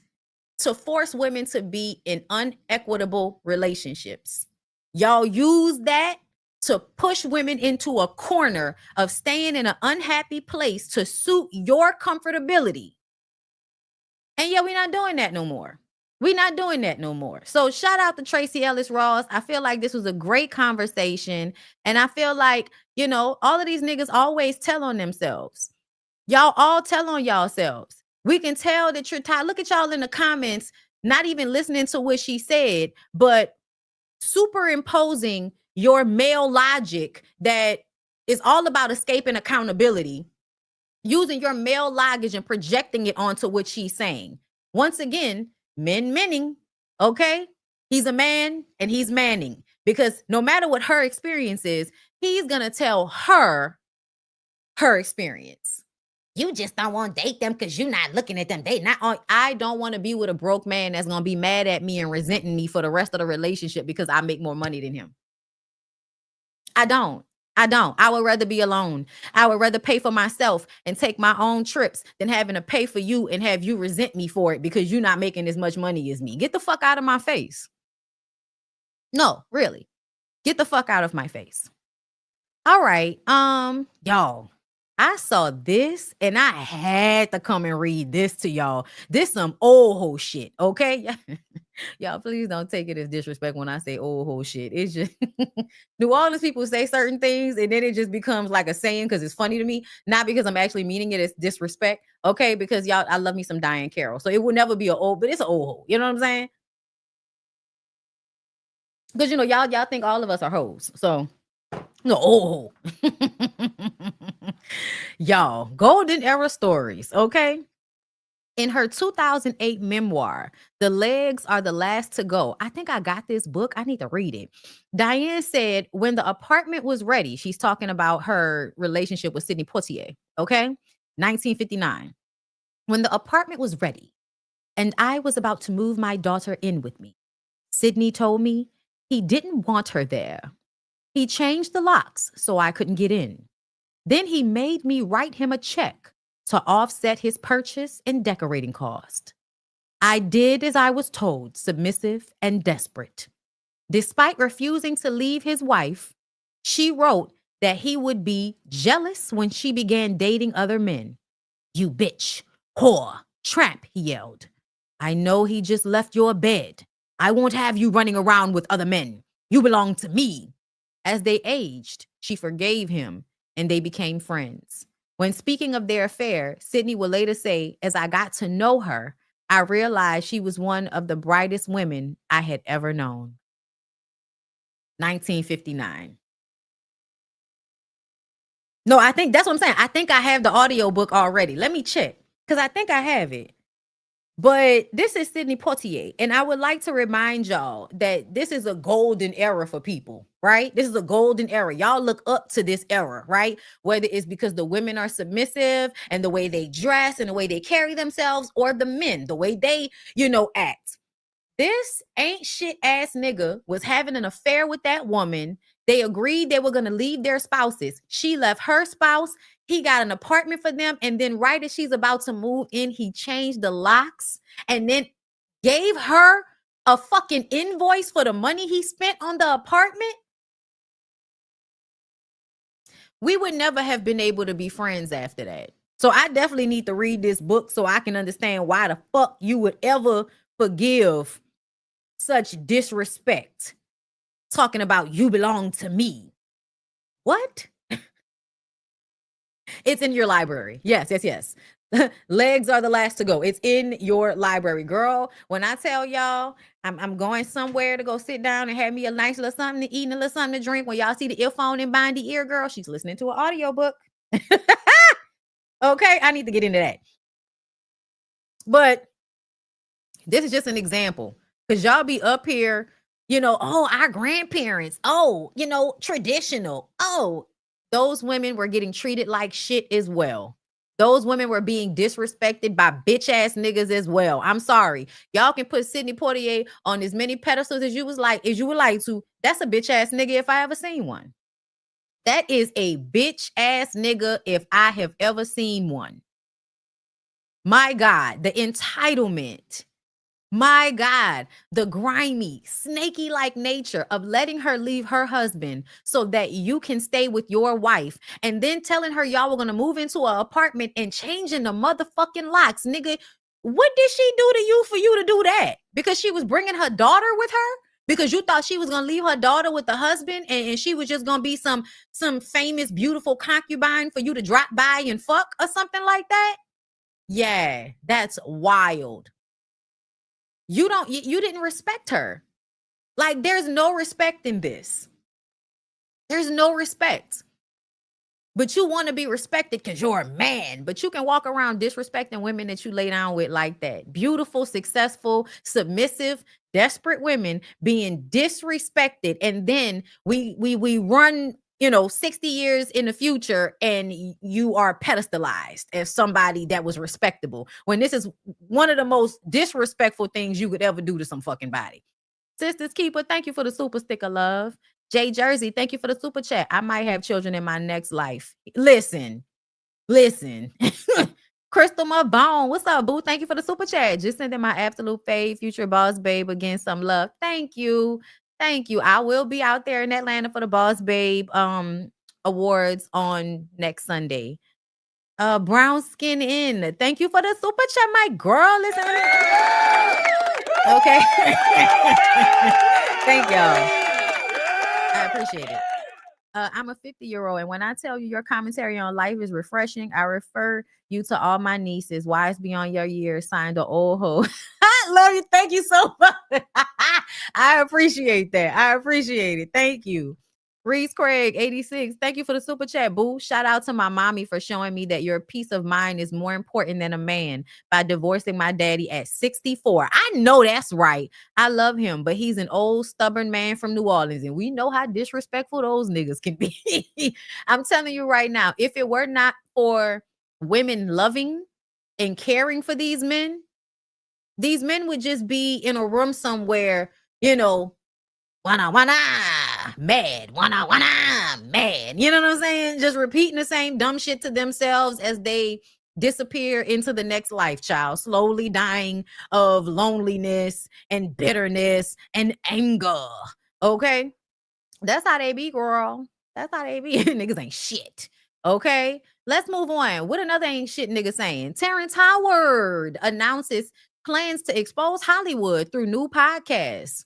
Speaker 1: to force women to be in unequitable relationships. Y'all use that to push women into a corner of staying in an unhappy place to suit your comfortability. And yeah, we're not doing that no more. We're not doing that no more. So shout out to Tracee Ellis Ross. I feel like this was a great conversation. And I feel like, you know, all of these niggas always tell on themselves. Y'all all tell on yourselves. We can tell that you're tired. Look at y'all in the comments, not even listening to what she said, but superimposing your male logic that is all about escaping accountability, using your male logic and projecting it onto what she's saying. Once again, menning, okay? He's a man and he's manning because no matter what her experience is, he's going to tell her experience. You just don't want to date them because you're not looking at them. I don't want to be with a broke man that's going to be mad at me and resenting me for the rest of the relationship because I make more money than him. I don't. I would rather be alone. I would rather pay for myself and take my own trips than having to pay for you and have you resent me for it because you're not making as much money as me. Get the fuck out of my face. No, really. Get the fuck out of my face. All right. Y'all, I saw this and I had to come and read this to y'all. This some old hoe shit, okay? Y'all, please don't take it as disrespect when I say old hoe shit. It's just New Orleans people say certain things and then it just becomes like a saying because it's funny to me, not because I'm actually meaning it as disrespect. Okay, because y'all, I love me some Diahann Carroll, so it will never be an old, but it's an old hoe. You know what I'm saying? Because y'all think all of us are hoes, so no old hoe. Y'all, golden era stories. Okay. In her 2008 memoir, The Legs Are the Last to Go, I think I got this book. I need to read it. Diahann said when the apartment was ready, she's talking about her relationship with Sidney Poitier, okay? 1959. When the apartment was ready and I was about to move my daughter in with me, Sidney told me he didn't want her there. He changed the locks so I couldn't get in. Then he made me write him a check to offset his purchase and decorating cost. I did as I was told, submissive and desperate. Despite refusing to leave his wife, she wrote that he would be jealous when she began dating other men. You bitch, whore, tramp, he yelled. I know he just left your bed. I won't have you running around with other men. You belong to me. As they aged, she forgave him and they became friends. When speaking of their affair, Sidney would later say, as I got to know her, I realized she was one of the brightest women I had ever known. 1959. No, I think that's what I'm saying. I think I have the audio book already. Let me check because I think I have it. But this is Sidney Poitier, and I would like to remind y'all that this is a golden era for people, right? This is a golden era. Y'all look up to this era, right? Whether it's because the women are submissive and the way they dress and the way they carry themselves, or the men, the way they, act. This ain't shit ass nigga was having an affair with that woman. They agreed they were going to leave their spouses. She left her spouse. He got an apartment for them. And then right as she's about to move in, he changed the locks and then gave her a fucking invoice for the money he spent on the apartment. We would never have been able to be friends after that. So I definitely need to read this book so I can understand why the fuck you would ever forgive such disrespect. Talking about you belong to me. What? It's in your library. Yes. Legs Are the Last to Go. It's in your library, girl. When I tell y'all I'm going somewhere to go sit down and have me a nice little something to eat and a little something to drink, when y'all see the earphone and bindy ear, girl, she's listening to an audiobook. Okay, I need to get into that. But this is just an example because y'all be up here, our grandparents, traditional. Those women were getting treated like shit as well. Those women were being disrespected by bitch ass niggas as well. I'm sorry. Y'all can put Sidney Poitier on as many pedestals as you would like to. That's a bitch ass nigga if I ever seen one. That is a bitch ass nigga if I have ever seen one. My God, the entitlement. My God, the grimy, snaky-like nature of letting her leave her husband so that you can stay with your wife, and then telling her y'all were going to move into an apartment and changing the motherfucking locks. Nigga, what did she do to you for you to do that? Because she was bringing her daughter with her? Because you thought she was going to leave her daughter with the husband and she was just going to be some famous, beautiful concubine for you to drop by and fuck or something like that? Yeah, that's wild. You didn't respect her. Like, there's no respect in this. There's no respect. But you want to be respected because you're a man. But you can walk around disrespecting women that you lay down with like that. Beautiful, successful, submissive, desperate women being disrespected. And then we run 60 years in the future and you are pedestalized as somebody that was respectable, when this is one of the most disrespectful things you could ever do to some fucking body. Sisters Keeper, thank you for the super sticker, love. Jay Jersey, thank you for the super chat. I might have children in my next life. Listen. Crystal Mabone, what's up, boo? Thank you for the super chat. Just sending my absolute fave, future boss babe, again, some love. Thank you. I will be out there in Atlanta for the Boss Babe awards on next Sunday. Brown Skin In, thank you for the super chat, my girl. Listen. Okay. Thank y'all. I appreciate it. I'm a 50-year-old, and when I tell you your commentary on life is refreshing, I refer you to all my nieces, wise beyond your years, signed the old hoe. I love you. Thank you so much. I appreciate that. I appreciate it. Thank you. Reese Craig, 86. Thank you for the super chat, boo. Shout out to my mommy for showing me that your peace of mind is more important than a man by divorcing my daddy at 64. I know that's right. I love him, but he's an old, stubborn man from New Orleans, and we know how disrespectful those niggas can be. I'm telling you right now, if it were not for women loving and caring for these men would just be in a room somewhere, wanna, mad, wanna, mad. You know what I'm saying? Just repeating the same dumb shit to themselves as they disappear into the next life, child, slowly dying of loneliness and bitterness and anger. Okay? That's how they be, girl. That's how they be. Niggas ain't shit. Okay? Let's move on. What another ain't shit nigga saying? Terrence Howard announces plans to expose Hollywood through new podcasts.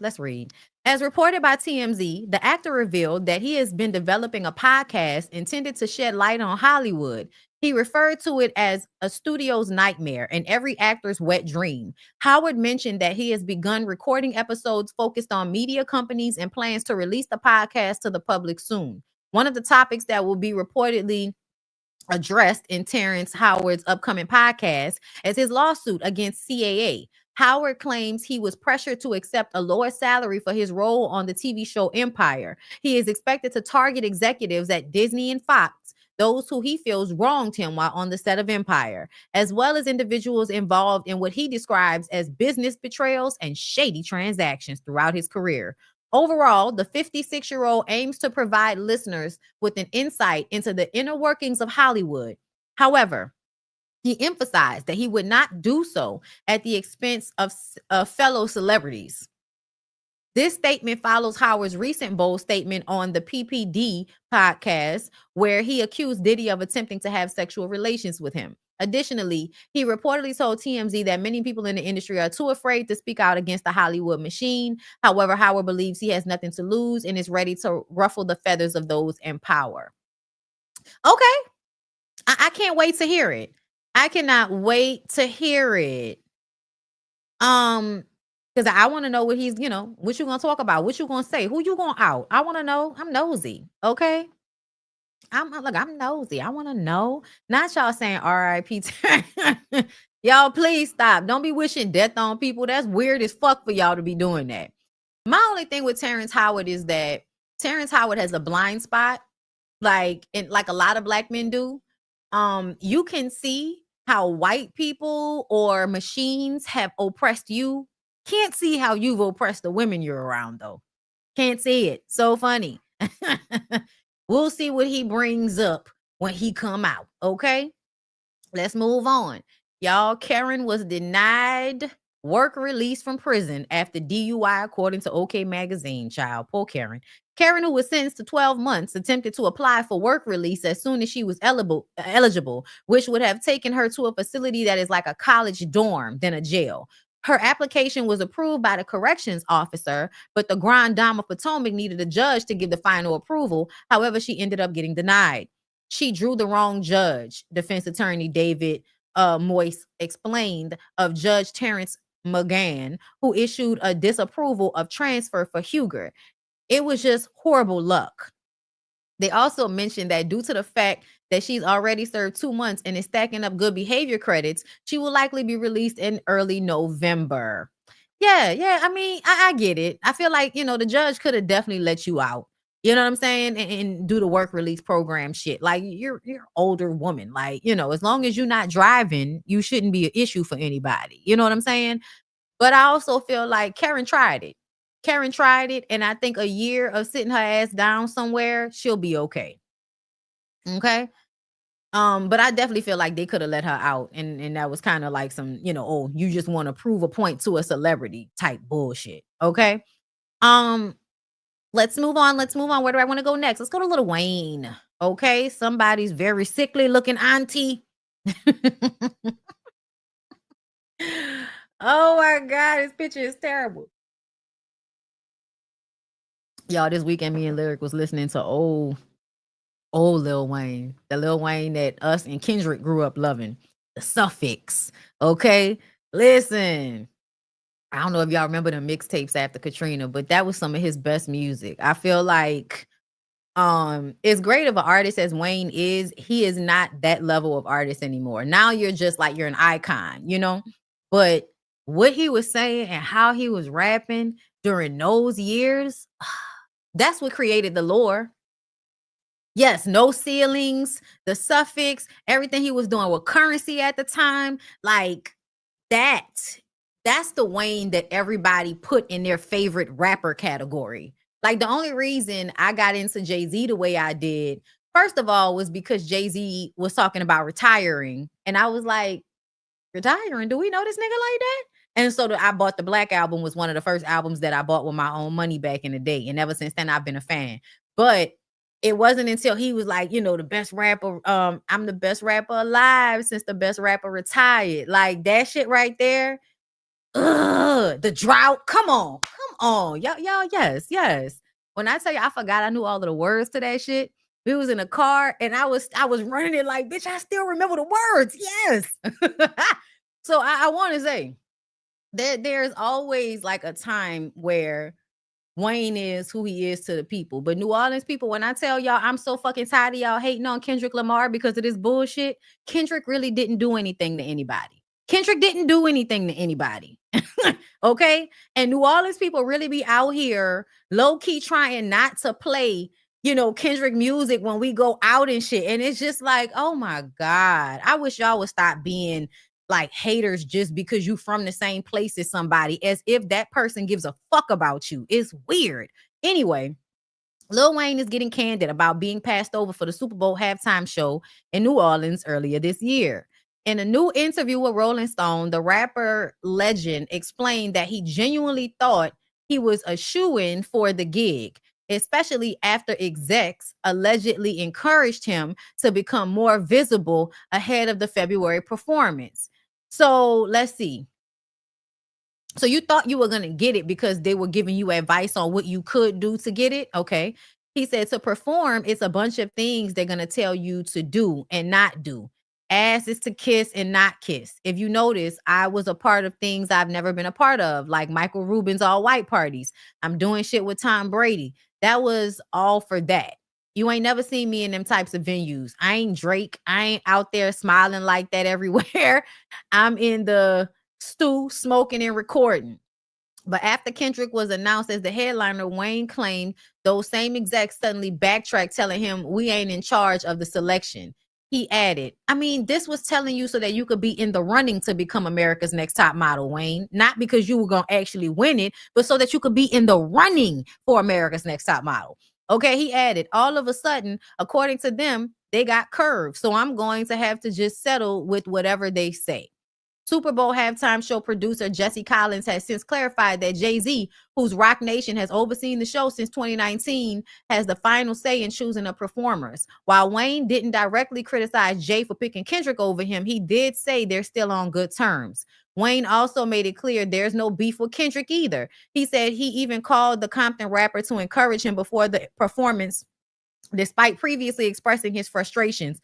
Speaker 1: Let's read. As reported by TMZ, the actor revealed that he has been developing a podcast intended to shed light on Hollywood. He referred to it as a studio's nightmare and every actor's wet dream. Howard mentioned that he has begun recording episodes focused on media companies and plans to release the podcast to the public soon. One of the topics that will be reportedly addressed in Terrence Howard's upcoming podcast is his lawsuit against CAA. Howard claims he was pressured to accept a lower salary for his role on the TV show Empire. He is expected to target executives at Disney and Fox, those who he feels wronged him while on the set of Empire, as well as individuals involved in what he describes as business betrayals and shady transactions throughout his career. Overall, the 56-year-old aims to provide listeners with an insight into the inner workings of Hollywood. However, he emphasized that he would not do so at the expense of fellow celebrities. This statement follows Howard's recent bold statement on the PPD podcast, where he accused Diddy of attempting to have sexual relations with him. Additionally, he reportedly told TMZ that many people in the industry are too afraid to speak out against the Hollywood machine. However, Howard believes he has nothing to lose and is ready to ruffle the feathers of those in power. Okay. I can't wait to hear it. I cannot wait to hear it. Because I want to know what he's, what you gonna talk about, what you gonna say, who you gonna out. I want to know. I'm nosy. Okay. I'm nosy. I want to know. Not y'all saying R.I.P. Y'all, please stop. Don't be wishing death on people. That's weird as fuck for y'all to be doing that. My only thing with Terrence Howard is that Terrence Howard has a blind spot, like a lot of black men do. You can see how white people or machines have oppressed you. Can't see how you've oppressed the women you're around, though. Can't see it. So funny. We'll see what he brings up when he come out. Okay, let's move on. Y'all, Karen was denied work release from prison after DUI, according to OK Magazine. Child, poor Karen. Karen, who was sentenced to 12 months, attempted to apply for work release as soon as she was eligible, which would have taken her to a facility that is like a college dorm than a jail. Her application was approved by the corrections officer, but the Grand Dame of Potomac needed a judge to give the final approval. However, she ended up getting denied. She drew the wrong judge, defense attorney David Moyse explained of Judge Terrence McGann, who issued a disapproval of transfer for Huger. It was just horrible luck. They also mentioned that due to the fact that she's already served 2 months and is stacking up good behavior credits, she will likely be released in early November. Yeah. I mean, I get it. I feel like, the judge could have definitely let you out. You know what I'm saying? And do the work release program shit. Like, you're an older woman. Like, as long as you're not driving, you shouldn't be an issue for anybody. You know what I'm saying? But I also feel like Karen tried it. And I think a year of sitting her ass down somewhere, she'll be okay. Okay. But I definitely feel like they could have let her out, and that was kind of like some, you just want to prove a point to a celebrity type bullshit. Okay. Let's move on. Where do I want to go next? Let's go to Lil Wayne. Okay. Somebody's very sickly looking auntie. Oh my God, this picture is terrible. Y'all, this weekend, me and Lyric was listening to old Lil Wayne. The Lil Wayne that us and Kendrick grew up loving. The Suffix. Okay? Listen. I don't know if y'all remember the mixtapes after Katrina, but that was some of his best music. I feel like it's great of an artist as Wayne is. He is not that level of artist anymore. Now you're just like, you're an icon, you know? But what he was saying and how he was rapping during those years, that's what created the lore. Yes, no ceilings, the Suffix, everything he was doing with Currency at the time, like that's the Wayne that everybody put in their favorite rapper category. Like the only reason I got into Jay-Z the way I did, first of all, was because Jay-Z was talking about retiring. And I was like, retiring? Do we know this nigga like that? And so I bought the Black Album, was one of the first albums that I bought with my own money back in the day. And ever since then, I've been a fan. But it wasn't until he was like, you know, the best rapper, I'm the best rapper alive since the best rapper retired. Like that shit right there. The drought. Come on. Y'all, yes. When I tell you, I forgot I knew all of the words to that shit. We was in a car and I was running it like, bitch, I still remember the words. Yes. So I want to say that there's always like a time where Wayne is who he is to the people. But New Orleans people, when I tell y'all, I'm so fucking tired of y'all hating on Kendrick Lamar because of this bullshit. Kendrick really didn't do anything to anybody. Kendrick didn't do anything to anybody. Okay? And New Orleans people really be out here low-key trying not to play, you know, Kendrick music when we go out and shit. And it's just like, oh my God. I wish y'all would stop being like haters just because you from the same place as somebody, as if that person gives a fuck about you. It's weird. Anyway, Lil Wayne is getting candid about being passed over for the Super Bowl halftime show in New Orleans earlier this year. In a new interview with Rolling Stone, the rapper legend explained that he genuinely thought he was a shoo-in for the gig, especially after execs allegedly encouraged him to become more visible ahead of the February performance. So let's see. So you thought you were going to get it because they were giving you advice on what you could do to get it. Okay. He said to perform, it's a bunch of things they're going to tell you to do and not do. Ass is to kiss and not kiss. If you notice, I was a part of things I've never been a part of, like Michael Rubin's all white parties. I'm doing shit with Tom Brady. That was all for that. You ain't never seen me in them types of venues. I ain't Drake. I ain't out there smiling like that everywhere. I'm in the stew, smoking and recording. But after Kendrick was announced as the headliner, Wayne claimed those same execs suddenly backtracked, telling him we ain't in charge of the selection. He added, I mean, this was telling you so that you could be in the running to become America's Next Top Model, Wayne. Not because you were going to actually win it, but so that you could be in the running for America's Next Top Model. Okay, he added, all of a sudden, according to them, they got curved. So I'm going to have to just settle with whatever they say. Super Bowl halftime show producer Jesse Collins has since clarified that Jay-Z, whose Rock Nation has overseen the show since 2019, has the final say in choosing the performers. While Wayne didn't directly criticize Jay for picking Kendrick over him, he did say they're still on good terms. Wayne also made it clear there's no beef with Kendrick either. He said he even called the Compton rapper to encourage him before the performance, despite previously expressing his frustrations.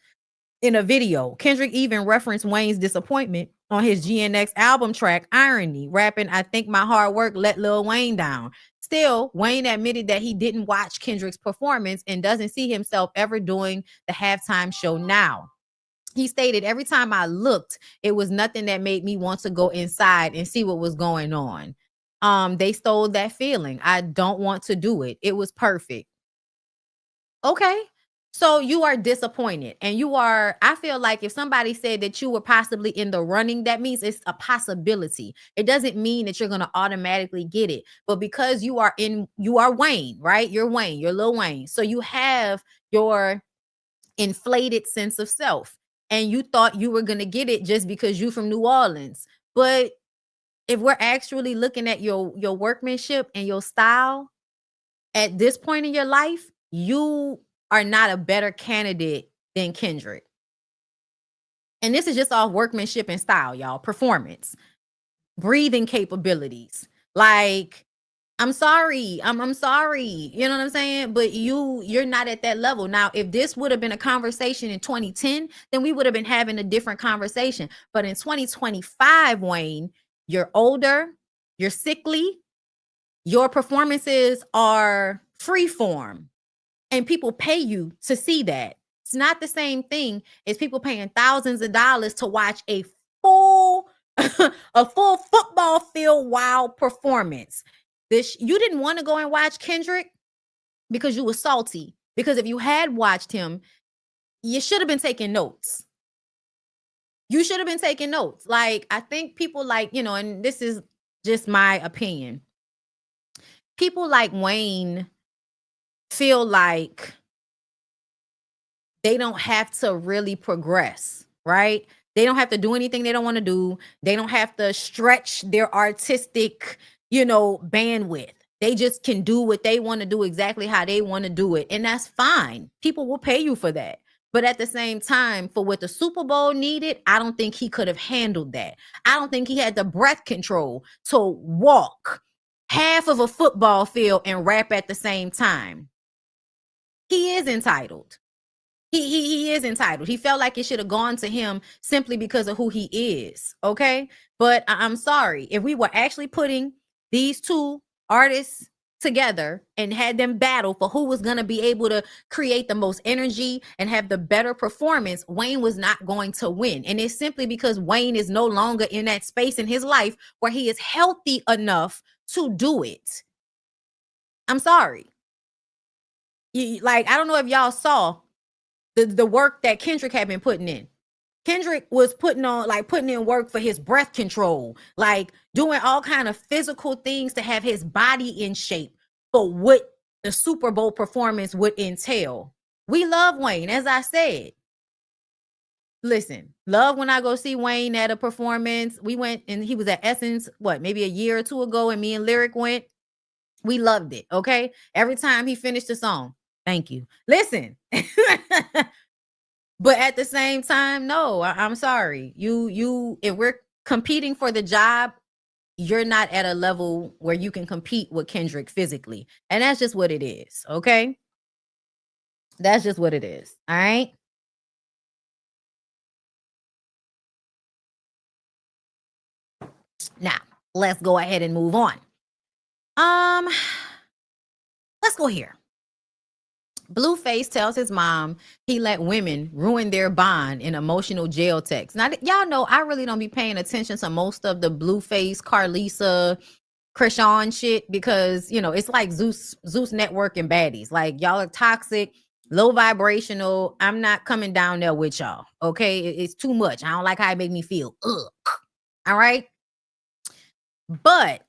Speaker 1: In a video, Kendrick even referenced Wayne's disappointment on his GNX album track, Irony, rapping, I think my hard work let Lil Wayne down. Still, Wayne admitted that he didn't watch Kendrick's performance and doesn't see himself ever doing the halftime show now. He stated, every time I looked, it was nothing that made me want to go inside and see what was going on. They stole that feeling. I don't want to do it. It was perfect. Okay. So you are disappointed and I feel like if somebody said that you were possibly in the running, that means it's a possibility. It doesn't mean that you're going to automatically get it, but because you are Wayne, right? You're Wayne, you're Lil Wayne. So you have your inflated sense of self and you thought you were going to get it just because you from New Orleans. But if we're actually looking at your workmanship and your style at this point in your life, you are not a better candidate than Kendrick. And this is just off workmanship and style, y'all. Performance. breathing capabilities. Like, I'm sorry. I'm sorry. You know what I'm saying? But you're not at that level. Now, if this would have been a conversation in 2010, then we would have been having a different conversation. But in 2025, Wayne, you're older, you're sickly, your performances are freeform, and people pay you to see that. It's not the same thing as people paying thousands of dollars to watch a full football field wild performance. You didn't want to go and watch Kendrick because you were salty. Because if you had watched him, you should have been taking notes. You should have been taking notes. Like, I think people like, and this is just my opinion. People like Wayne feel like they don't have to really progress, right? They don't have to do anything they don't want to do. They don't have to stretch their artistic, bandwidth. They just can do what they want to do exactly how they want to do it. And that's fine. People will pay you for that. But at the same time, for what the Super Bowl needed, I don't think he could have handled that. I don't think he had the breath control to walk half of a football field and rap at the same time. He is entitled. He is entitled. He felt like it should have gone to him simply because of who he is. Okay. But I'm sorry. If we were actually putting these two artists together and had them battle for who was going to be able to create the most energy and have the better performance, Wayne was not going to win. And it's simply because Wayne is no longer in that space in his life where he is healthy enough to do it. I'm sorry. I don't know if y'all saw the work that Kendrick had been putting in. Kendrick was putting in work for his breath control, like doing all kind of physical things to have his body in shape for what the Super Bowl performance would entail. We love Wayne, as I said. Listen, love when I go see Wayne at a performance. We went and he was at Essence, maybe a year or two ago, and me and Lyric went. We loved it, okay? Every time he finished the song, thank you. Listen. But at the same time, no, I'm sorry. If we're competing for the job, you're not at a level where you can compete with Kendrick physically. And that's just what it is. Okay. That's just what it is. All right. Now, let's go ahead and move on. Let's go here. Blueface tells his mom he let women ruin their bond in emotional jail texts. Now, y'all know I really don't be paying attention to most of the Blueface, Carlisa, Krishan shit because, it's like Zeus Network and baddies. Like, y'all are toxic, low vibrational. I'm not coming down there with y'all, okay? It's too much. I don't like how it make me feel. Ugh. All right? But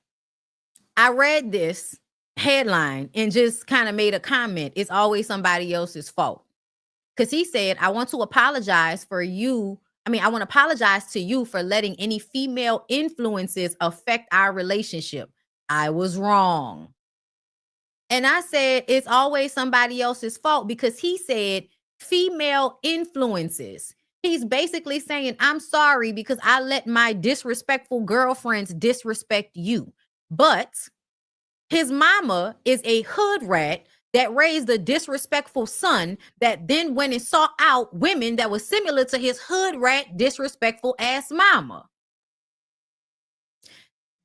Speaker 1: I read this headline and just kind of made a comment. It's always somebody else's fault. Because he said, I want to apologize to you for letting any female influences affect our relationship. I was wrong. And I said, it's always somebody else's fault because he said female influences. He's basically saying, I'm sorry because I let my disrespectful girlfriends disrespect you. But his mama is a hood rat that raised a disrespectful son that then went and sought out women that were similar to his hood rat, disrespectful ass mama.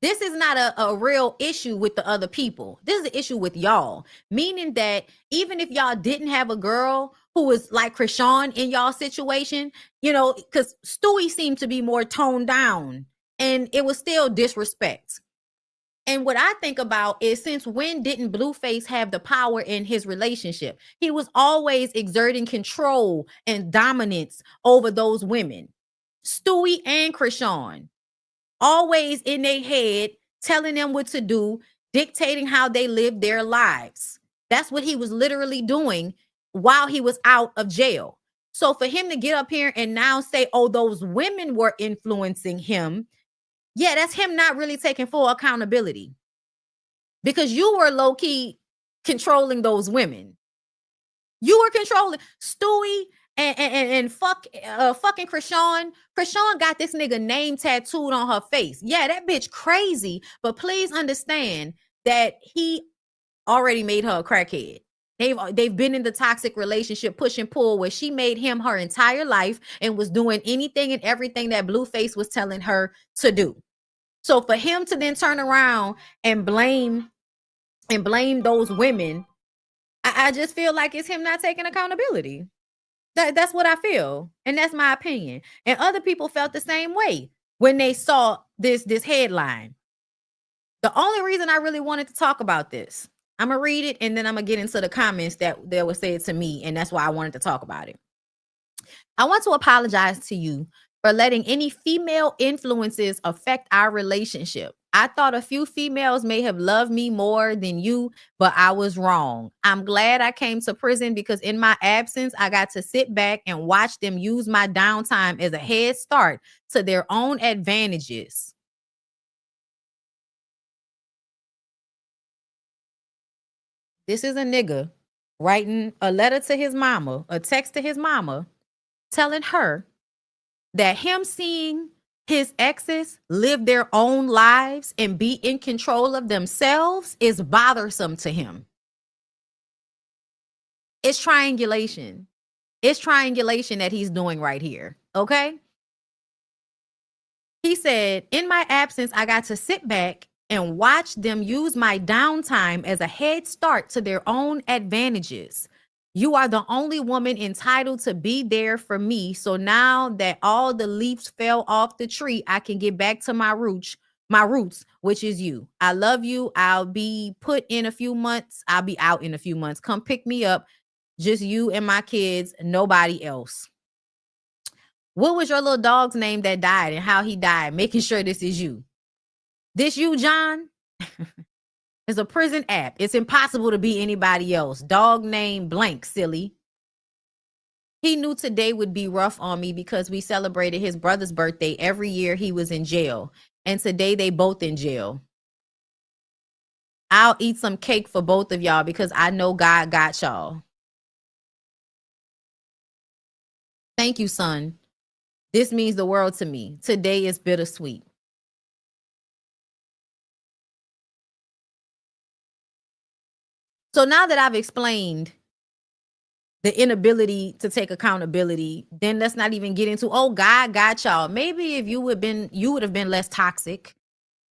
Speaker 1: This is not a real issue with the other people. This is an issue with y'all, meaning that even if y'all didn't have a girl who was like Krishan in y'all situation, because Stewie seemed to be more toned down and it was still disrespect. And what I think about is, since when didn't Blueface have the power in his relationship? He was always exerting control and dominance over those women. Stewie and Krishan, always in their head, telling them what to do, dictating how they live their lives. That's what he was literally doing while he was out of jail. So for him to get up here and now say, oh, those women were influencing him, yeah, that's him not really taking full accountability because you were low-key controlling those women. You were controlling. Stewie And fucking Krishan got this nigga name tattooed on her face. Yeah, that bitch crazy. But please understand that he already made her a crackhead. They've been in the toxic relationship, push and pull, where she made him her entire life and was doing anything and everything that Blueface was telling her to do. So for him to then turn around and blame those women, I just feel like it's him not taking accountability. That's what I feel, and that's my opinion. And other people felt the same way when they saw this headline. The only reason I really wanted to talk about this, I'm gonna read it and then I'm gonna get into the comments that were said to me, and that's why I wanted to talk about it. I want to apologize to you for letting any female influences affect our relationship. I thought a few females may have loved me more than you, but I was wrong. I'm glad I came to prison because in my absence, I got to sit back and watch them use my downtime as a head start to their own advantages. This is a nigga writing a letter to his mama, a text to his mama, telling her that him seeing his exes live their own lives and be in control of themselves is bothersome to him. It's triangulation. It's triangulation that he's doing right here. Okay. He said, in my absence, I got to sit back and watch them use my downtime as a head start to their own advantages. You are the only woman entitled to be there for me. So now that all the leaves fell off the tree, I can get back to my roots, which is you. I love you. I'll be out in a few months. Come pick me up. Just you and my kids, nobody else. What was your little dog's name that died and how he died? Making sure this is you. This you, John? It's a prison app. It's impossible to be anybody else. Dog name blank, silly. He knew today would be rough on me because we celebrated his brother's birthday every year he was in jail. And today they both in jail. I'll eat some cake for both of y'all because I know God got y'all. Thank you, son. This means the world to me. Today is bittersweet. So now that I've explained the inability to take accountability, then let's not even get into, oh, God got y'all. Maybe if you would have been less toxic,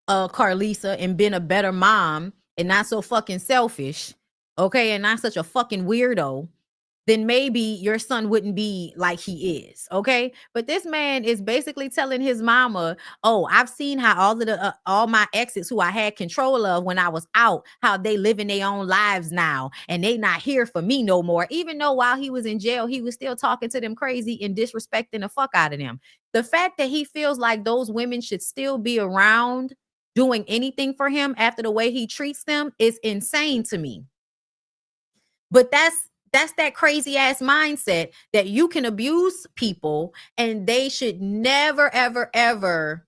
Speaker 1: Carlisa, and been a better mom and not so fucking selfish, okay, and not such a fucking weirdo, then maybe your son wouldn't be like he is, okay? But this man is basically telling his mama, oh, I've seen how all my exes who I had control of when I was out, how they living their own lives now, and they not here for me no more. Even though while he was in jail, he was still talking to them crazy and disrespecting the fuck out of them. The fact that he feels like those women should still be around doing anything for him after the way he treats them is insane to me. But that's that crazy ass mindset that you can abuse people and they should never, ever, ever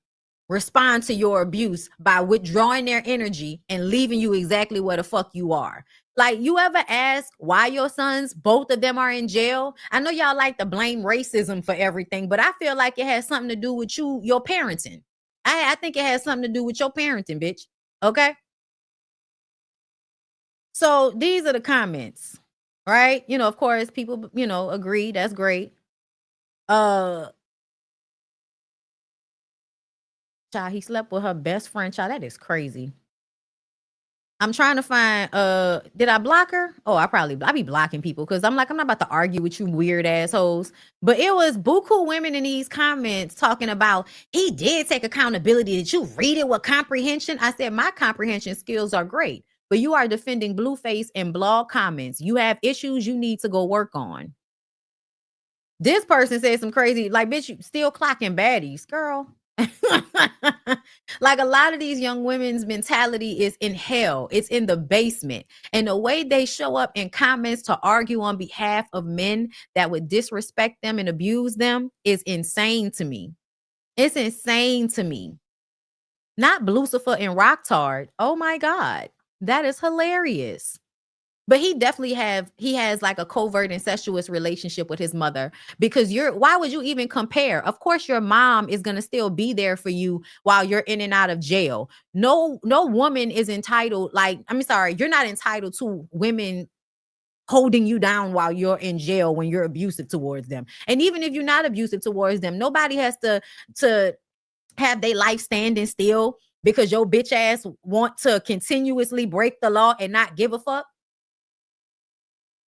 Speaker 1: respond to your abuse by withdrawing their energy and leaving you exactly where the fuck you are. Like, you ever ask why your sons, both of them, are in jail? I know y'all like to blame racism for everything, but I feel like it has something to do with your parenting. I think it has something to do with your parenting, bitch. Okay? So these are the comments. Right? You know, of course, people, agree. That's great. Child, he slept with her best friend. Child, that is crazy. I'm trying to find, did I block her? Oh, I be blocking people because I'm not about to argue with you weird assholes. But it was buku women in these comments talking about, he did take accountability. Did you read it with comprehension? I said, my comprehension skills are great. But you are defending Blueface in blog comments. You have issues you need to go work on. This person said some crazy, like, bitch, you still clocking baddies, girl. Like, a lot of these young women's mentality is in hell. It's in the basement. And the way they show up in comments to argue on behalf of men that would disrespect them and abuse them is insane to me. It's insane to me. Not Blucifer and Rocktard. Oh my God. That is hilarious. But he definitely has like a covert incestuous relationship with his mother, because why would you even compare? Of course, your mom is going to still be there for you while you're in and out of jail. No woman is entitled, you're not entitled to women holding you down while you're in jail when you're abusive towards them. And even if you're not abusive towards them, nobody has to have their life standing still because your bitch ass want to continuously break the law and not give a fuck.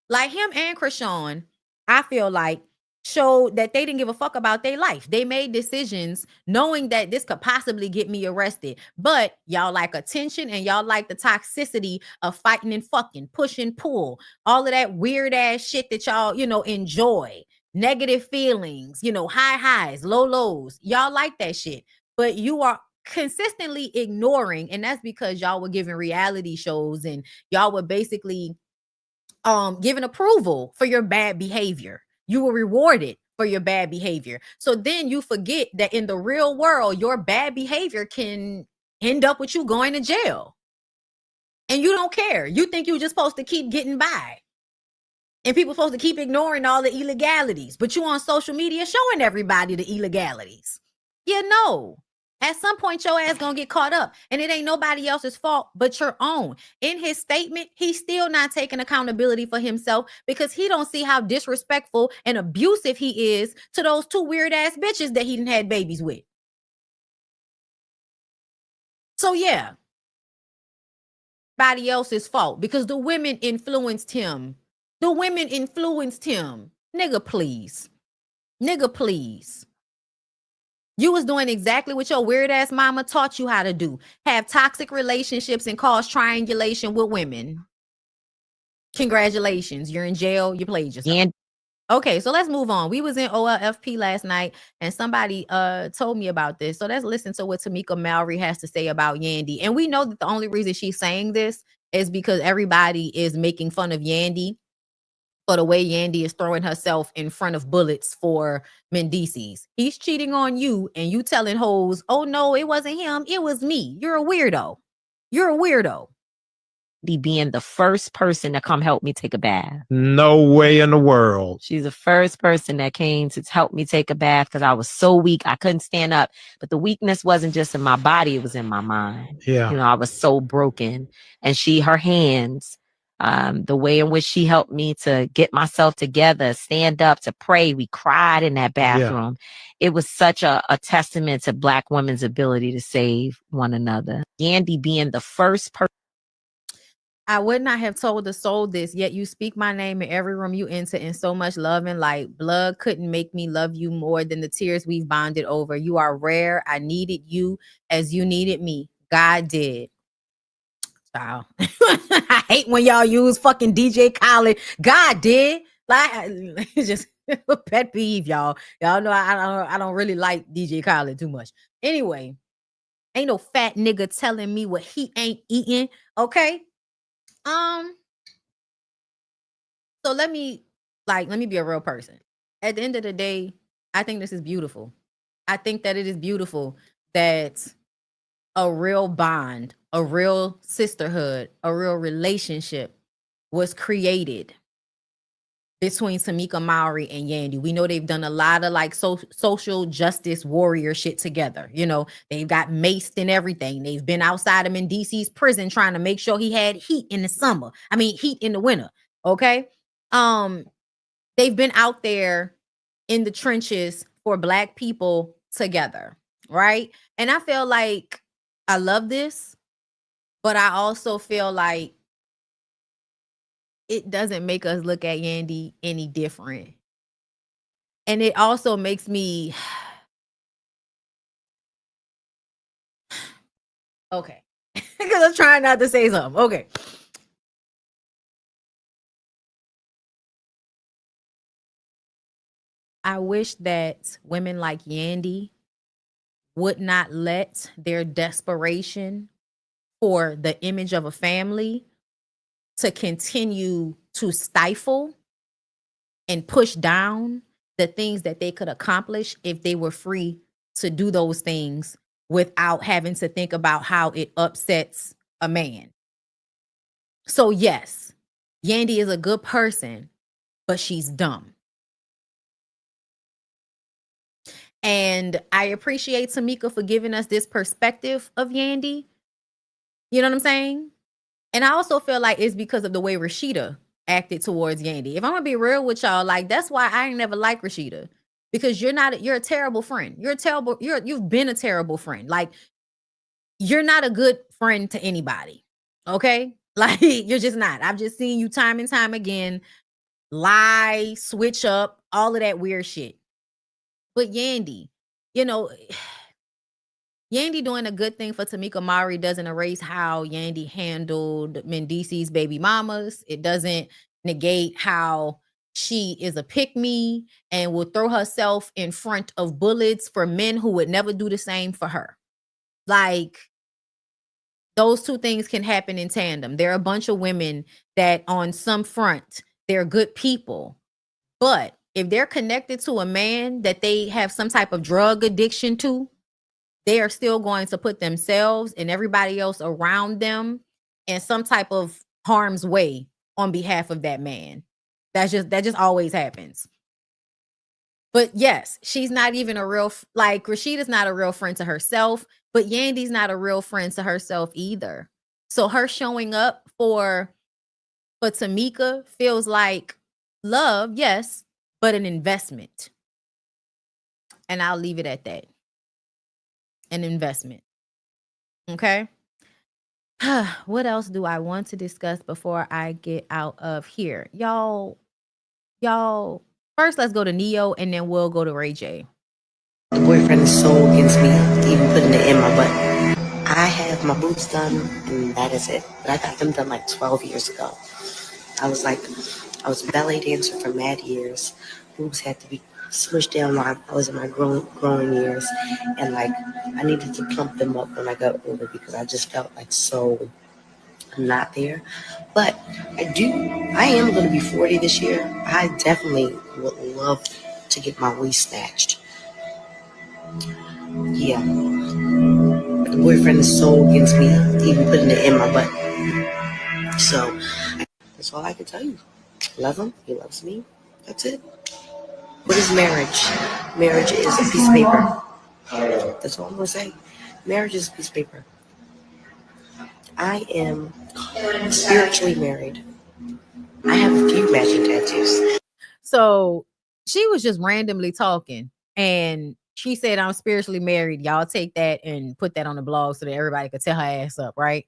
Speaker 1: Like him and Krishan, I feel like showed that they didn't give a fuck about their life. They made decisions knowing that this could possibly get me arrested. But y'all like attention and y'all like the toxicity of fighting and fucking, push and pull, all of that weird ass shit that y'all, enjoy. Negative feelings, high highs, low lows. Y'all like that shit. But you are consistently ignoring, and that's because y'all were giving reality shows and y'all were basically given approval for your bad behavior. You were rewarded for your bad behavior. So then you forget that in the real world, your bad behavior can end up with you going to jail. And you don't care. You think you're just supposed to keep getting by. And people supposed to keep ignoring all the illegalities. But you on social media showing everybody the illegalities. No. At some point, your ass gonna get caught up, and it ain't nobody else's fault but your own. In his statement, he's still not taking accountability for himself because he don't see how disrespectful and abusive he is to those two weird ass bitches that he done had babies with. So yeah, nobody else's fault because the women influenced him. Nigga, please. You was doing exactly what your weird ass mama taught you how to do. Have toxic relationships and cause triangulation with women. Congratulations. You're in jail. You played yourself. Okay, so let's move on. We was in OLFP last night and somebody told me about this. So let's listen to what Tamika Mallory has to say about Yandy. And we know that the only reason she's saying this is because everybody is making fun of Yandy for the way Yandy is throwing herself in front of bullets for Mendices. He's cheating on you and you telling hoes, oh no, it wasn't him, it was me. You're a weirdo.
Speaker 9: Being the first person to come help me take a bath.
Speaker 10: No way in the world.
Speaker 9: She's the first person that came to help me take a bath because I was so weak. I couldn't stand up. But the weakness wasn't just in my body, it was in my mind.
Speaker 10: Yeah.
Speaker 9: I was so broken. And her hands, the way in which she helped me to get myself together, stand up, to pray. We cried in that bathroom. Yeah. It was such a testament to Black women's ability to save one another. Yandy being the first person.
Speaker 1: I would not have told the soul this, yet you speak my name in every room you enter in so much love and light. Blood couldn't make me love you more than the tears we've bonded over. You are rare. I needed you as you needed me. God did. Child. I hate when y'all use fucking DJ Khaled. God did. Like, it's just a pet peeve, y'all. Y'all know I don't really like DJ Khaled too much. Anyway, ain't no fat nigga telling me what he ain't eating. Okay. So let me be a real person. At the end of the day, I think this is beautiful. I think that it is beautiful that a real bond, a real sisterhood, a real relationship was created between Tamika Mallory and Yandy. We know they've done a lot of like social justice warrior shit together. They've got maced and everything. They've been outside of Mendices prison trying to make sure he had heat in the summer. I mean, heat in the winter. Okay. They've been out there in the trenches for Black people together. Right. And I feel like I love this, but I also feel like it doesn't make us look at Yandy any different. And it also makes me okay. Because I'm trying not to say something. Okay. I wish that women like Yandy would not let their desperation for the image of a family to continue to stifle and push down the things that they could accomplish if they were free to do those things without having to think about how it upsets a man. So yes, Yandy is a good person, but she's dumb. And I appreciate Tamika for giving us this perspective of Yandy. You know what I'm saying? And I also feel like it's because of the way Rashida acted towards Yandy. If I'm gonna be real with y'all, like that's why I ain't never liked Rashida. Because you're a terrible friend. You've been a terrible friend. Like you're not a good friend to anybody. Okay? Like you're just not. I've just seen you time and time again lie, switch up, all of that weird shit. But Yandy, you know, Yandy doing a good thing for Tamika Amari doesn't erase how Yandy handled Mendice's baby mamas. It doesn't negate how she is a pick-me and will throw herself in front of bullets for men who would never do the same for her. Like, those two things can happen in tandem. There are a bunch of women that on some front, they're good people. But if they're connected to a man that they have some type of drug addiction to, they are still going to put themselves and everybody else around them in some type of harm's way on behalf of that man. That just always happens. But yes, she's not even a real, like Rashida's not a real friend to herself, but Yandy's not a real friend to herself either. So her showing up for Tamika feels like love, yes, but an investment. And I'll leave it at that. An investment. Okay. What else do I want to discuss before I get out of here? Y'all, first let's go to Neo and then we'll go to Ray J.
Speaker 11: The boyfriend is so against me even putting it in my butt. I have my boobs done and that is it. But I got them done like 12 years ago. I was a ballet dancer for mad years. Boobs had to be smushed down while I was in my growing years, and like I needed to plump them up when I got older because I just felt like so not there. But I am going to be 40 this year. I definitely would love to get my waist snatched. Yeah, the boyfriend is so against me even putting it in my butt. So that's all I can tell you. Love him, he loves me. That's it. What is marriage? Marriage is a piece of paper. That's all I'm going to say. Marriage is a piece of paper. I am spiritually married. I have a few matching tattoos.
Speaker 1: So she was just randomly talking and she said, I'm spiritually married. Y'all take that and put that on the blog so that everybody could tell her ass up, right?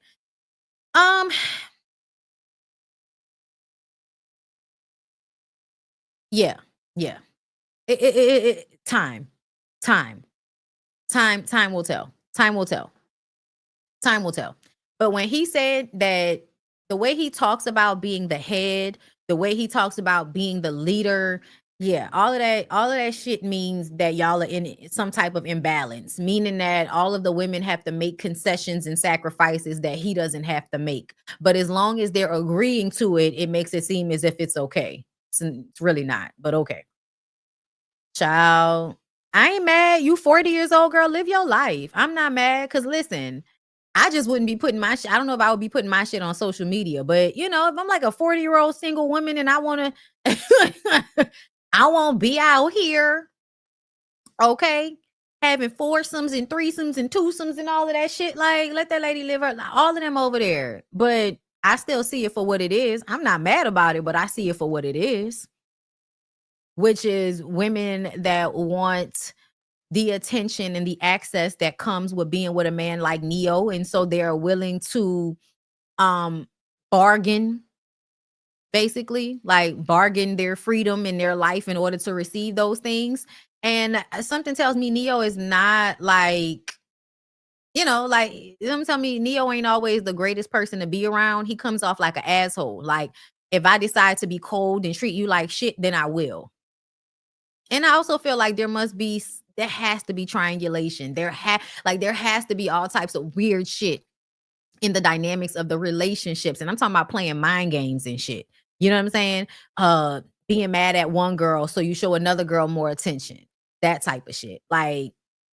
Speaker 1: Yeah. Time will tell. Time will tell. But when he said that the way he talks about being the head, the way he talks about being the leader, yeah, all of that shit means that y'all are in some type of imbalance, meaning that all of the women have to make concessions and sacrifices that he doesn't have to make. But as long as they're agreeing to it, it makes it seem as if it's okay. It's really not, but okay. Child, I ain't mad. You 40 years old, girl. Live your life. I'm not mad because listen, I just wouldn't be putting my shit. I don't know if I would be putting my shit on social media, but you know, if I'm like a 40-year-old single woman and I want to, I won't be out here, okay, having foursomes and threesomes and twosomes and all of that shit. Like, let that lady live her, all of them over there. But I still see it for what it is. I'm not mad about it, but I see it for what it is. Which is women that want the attention and the access that comes with being with a man like Neo. And so they're willing to bargain, basically, like bargain their freedom and their life in order to receive those things. And something tells me Neo is not like, you know, like, them tell me Neo ain't always the greatest person to be around. He comes off like an asshole. Like, if I decide to be cold and treat you like shit, then I will. And I also feel like there has to be triangulation. There has to be all types of weird shit in the dynamics of the relationships. And I'm talking about playing mind games and shit. You know what I'm saying? Being mad at one girl, so you show another girl more attention. That type of shit. Like,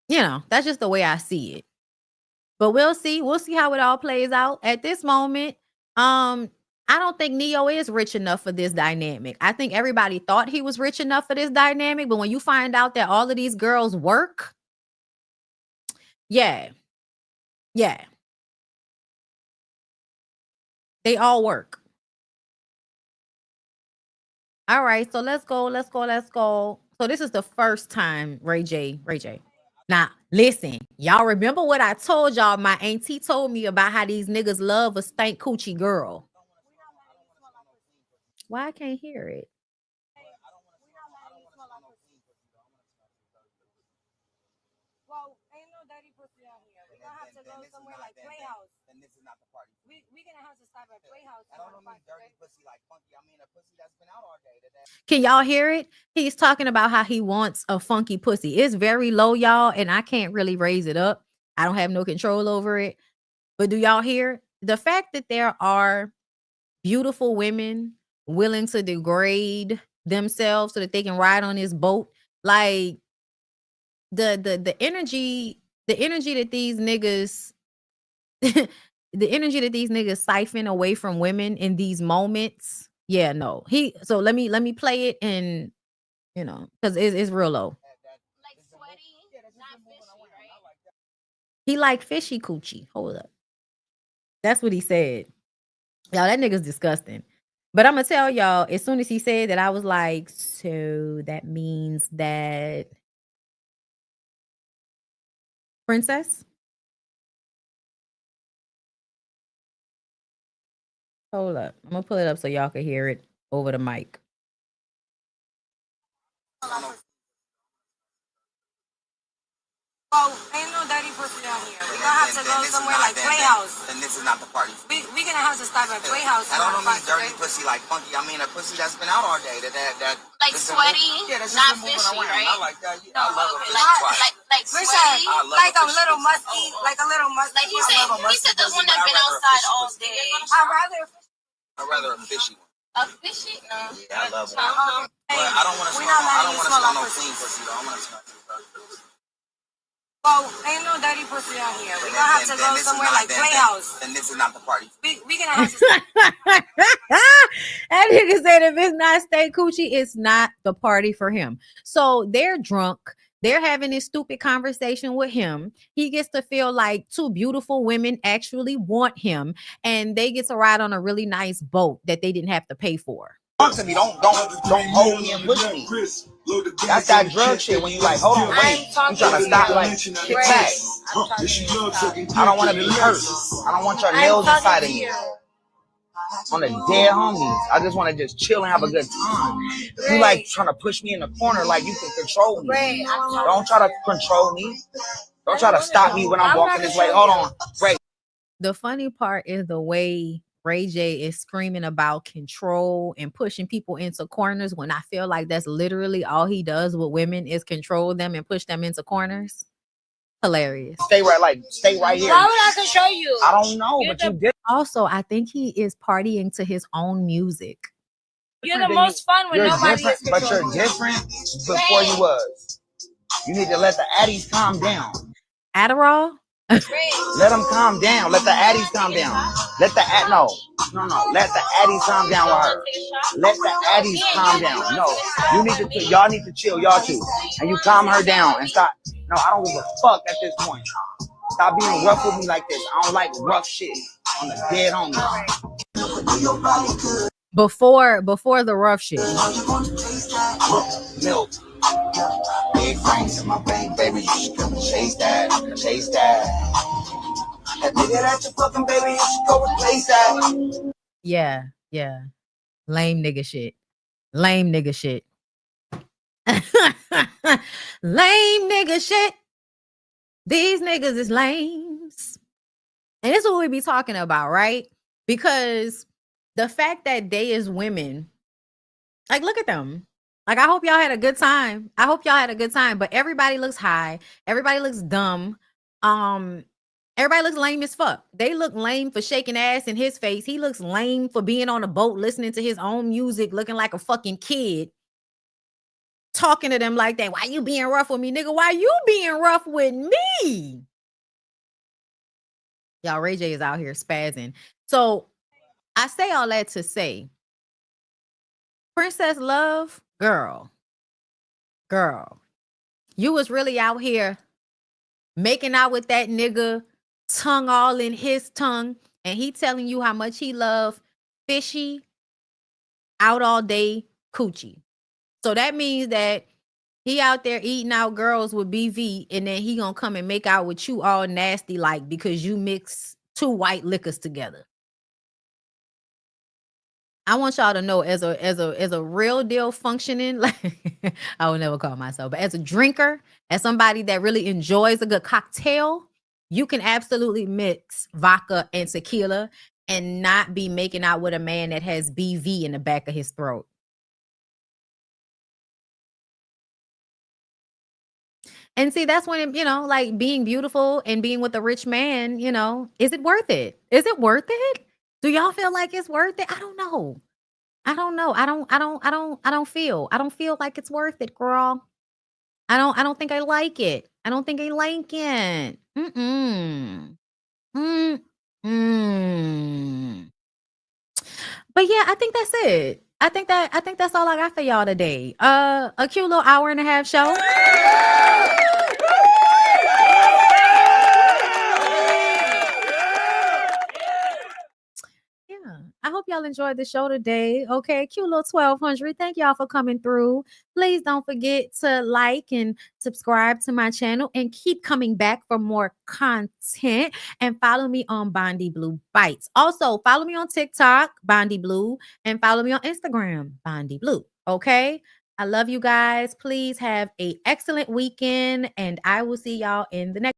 Speaker 1: you know, that's just the way I see it. But we'll see. We'll see how it all plays out. At this moment, I don't think Neo is rich enough for this dynamic. I think everybody thought he was rich enough for this dynamic, but when you find out that all of these girls work, yeah. They all work. All right, so let's go. So this is the first time Ray J. Now, listen, y'all remember what I told y'all? My auntie told me about how these niggas love a stank coochie girl. Why I can't hear it?
Speaker 12: Well, ain't no dirty pussy out here. We're gonna have to go somewhere like Playhouse. And this is not the party. We're gonna have to stop at Playhouse. I don't mean dirty pussy like funky. I mean a pussy that's been out all day.
Speaker 1: Can y'all hear it? He's talking about how he wants a funky pussy. It's very low, y'all, and I can't really raise it up. I don't have no control over it. But do y'all hear the fact that there are beautiful women willing to degrade themselves so that they can ride on this boat? Like the energy that these niggas the energy that these niggas siphon away from women in these moments. Yeah, no. So let me play it, and because it's real low.
Speaker 6: Like sweaty, not fishy, right?
Speaker 1: He like fishy coochie. Hold up. That's what he said. Y'all, that nigga's disgusting. But I'm gonna tell y'all, as soon as he said that, I was like, so that means that Princess? Hold up. I'm gonna pull it up so y'all can hear it over the mic.
Speaker 12: Well, ain't no dirty pussy out here. We're gonna have to go somewhere like Playhouse.
Speaker 13: And this is not the party.
Speaker 12: We're gonna have to stop at Playhouse.
Speaker 13: I don't mean dirty pussy like funky. I mean a pussy that's been out all day. That
Speaker 6: like sweaty, not fishy, right?
Speaker 13: I like that. I love it.
Speaker 6: Like sweaty,
Speaker 12: like a little musky, like a little musky.
Speaker 6: Like he said the one that been outside all day.
Speaker 13: I'd rather a fishy one.
Speaker 6: A fishy? No.
Speaker 13: Yeah, I love it. But I don't want to smell no clean pussy though. I want to smell dirty.
Speaker 12: Well, ain't no dirty pussy out here. We're gonna have to go somewhere like Playhouse.
Speaker 13: And this is not the party.
Speaker 12: We're gonna have to.
Speaker 1: That nigga said if it's not stank coochie, it's not the party for him. So they're drunk. They're having this stupid conversation with him. He gets to feel like two beautiful women actually want him, and they get to ride on a really nice boat that they didn't have to pay for.
Speaker 13: Talk to me. Don't hold me and push me. That's that drug shit when you like, hold on, wait. You trying to stop, like, get back. I don't want to be hurt. I don't want your nails inside of me. On the dead homies. I just want to just chill and have a good time. You like trying to push me in the corner like you can control me. Don't try to control me. Don't try to stop me when I'm walking this way. Hold on. Ray.
Speaker 1: The funny part is the way Ray J is screaming about control and pushing people into corners when I feel like that's literally all he does with women is control them and push them into corners. Hilarious.
Speaker 13: Stay right here.
Speaker 6: Why would I control you?
Speaker 13: I don't know, but you did.
Speaker 1: Also, I think he is partying to his own music.
Speaker 6: You're the most fun when nobody is controlling.
Speaker 13: But you're different before you was. You need to let the addies calm down.
Speaker 1: Adderall?
Speaker 13: Let them calm down. Let the addies calm down. Let the no. Let the addies calm down with her. Let the addies calm down. No, y'all need to chill, y'all too, and you calm her down and stop. No, I don't give a fuck at this point. Stop being rough with me like this. I don't like rough shit. I'm a dead homie.
Speaker 1: Before the rough shit.
Speaker 13: Milk. Big Franks in my bank, baby. You should come and chase that. Chase that. That nigga that you fucking, baby. You should go replace that.
Speaker 1: Yeah. Lame nigga shit. Lame nigga shit. These niggas is lames. And this is what we be talking about, right? Because the fact that they is women, like, look at them. Like, I hope y'all had a good time. But everybody looks high. Everybody looks dumb. Everybody looks lame as fuck. They look lame for shaking ass in his face. He looks lame for being on a boat, listening to his own music, looking like a fucking kid. Talking to them like that. Why you being rough with me, nigga? Why you being rough with me? Y'all, Ray J is out here spazzing. So I say all that to say, Princess Love, girl, you was really out here making out with that nigga, tongue all in his tongue, and he telling you how much he love fishy, out all day coochie. So that means that he out there eating out girls with BV, and then he gonna come and make out with you all nasty like because you mix 2 white liquors together. I want y'all to know as a real deal functioning, like I would never call myself, but as a drinker, as somebody that really enjoys a good cocktail, you can absolutely mix vodka and tequila and not be making out with a man that has BV in the back of his throat. And see, that's when, like being beautiful and being with a rich man, is it worth it? Is it worth it? Do y'all feel like it's worth it? I don't know. I don't feel like it's worth it, girl. I don't think I like it. I don't think I like it. But yeah, I think that's it. I think that's all I got for y'all today. A cute little hour and a half show. I hope y'all enjoyed the show today. Okay, cute little 1200. Thank y'all for coming through. Please don't forget to like and subscribe to my channel and keep coming back for more content. And follow me on BondyBlue Bites. Also, follow me on TikTok, BondyBlue, and follow me on Instagram, BondyBlue. Okay, I love you guys. Please have an excellent weekend, and I will see y'all in the next.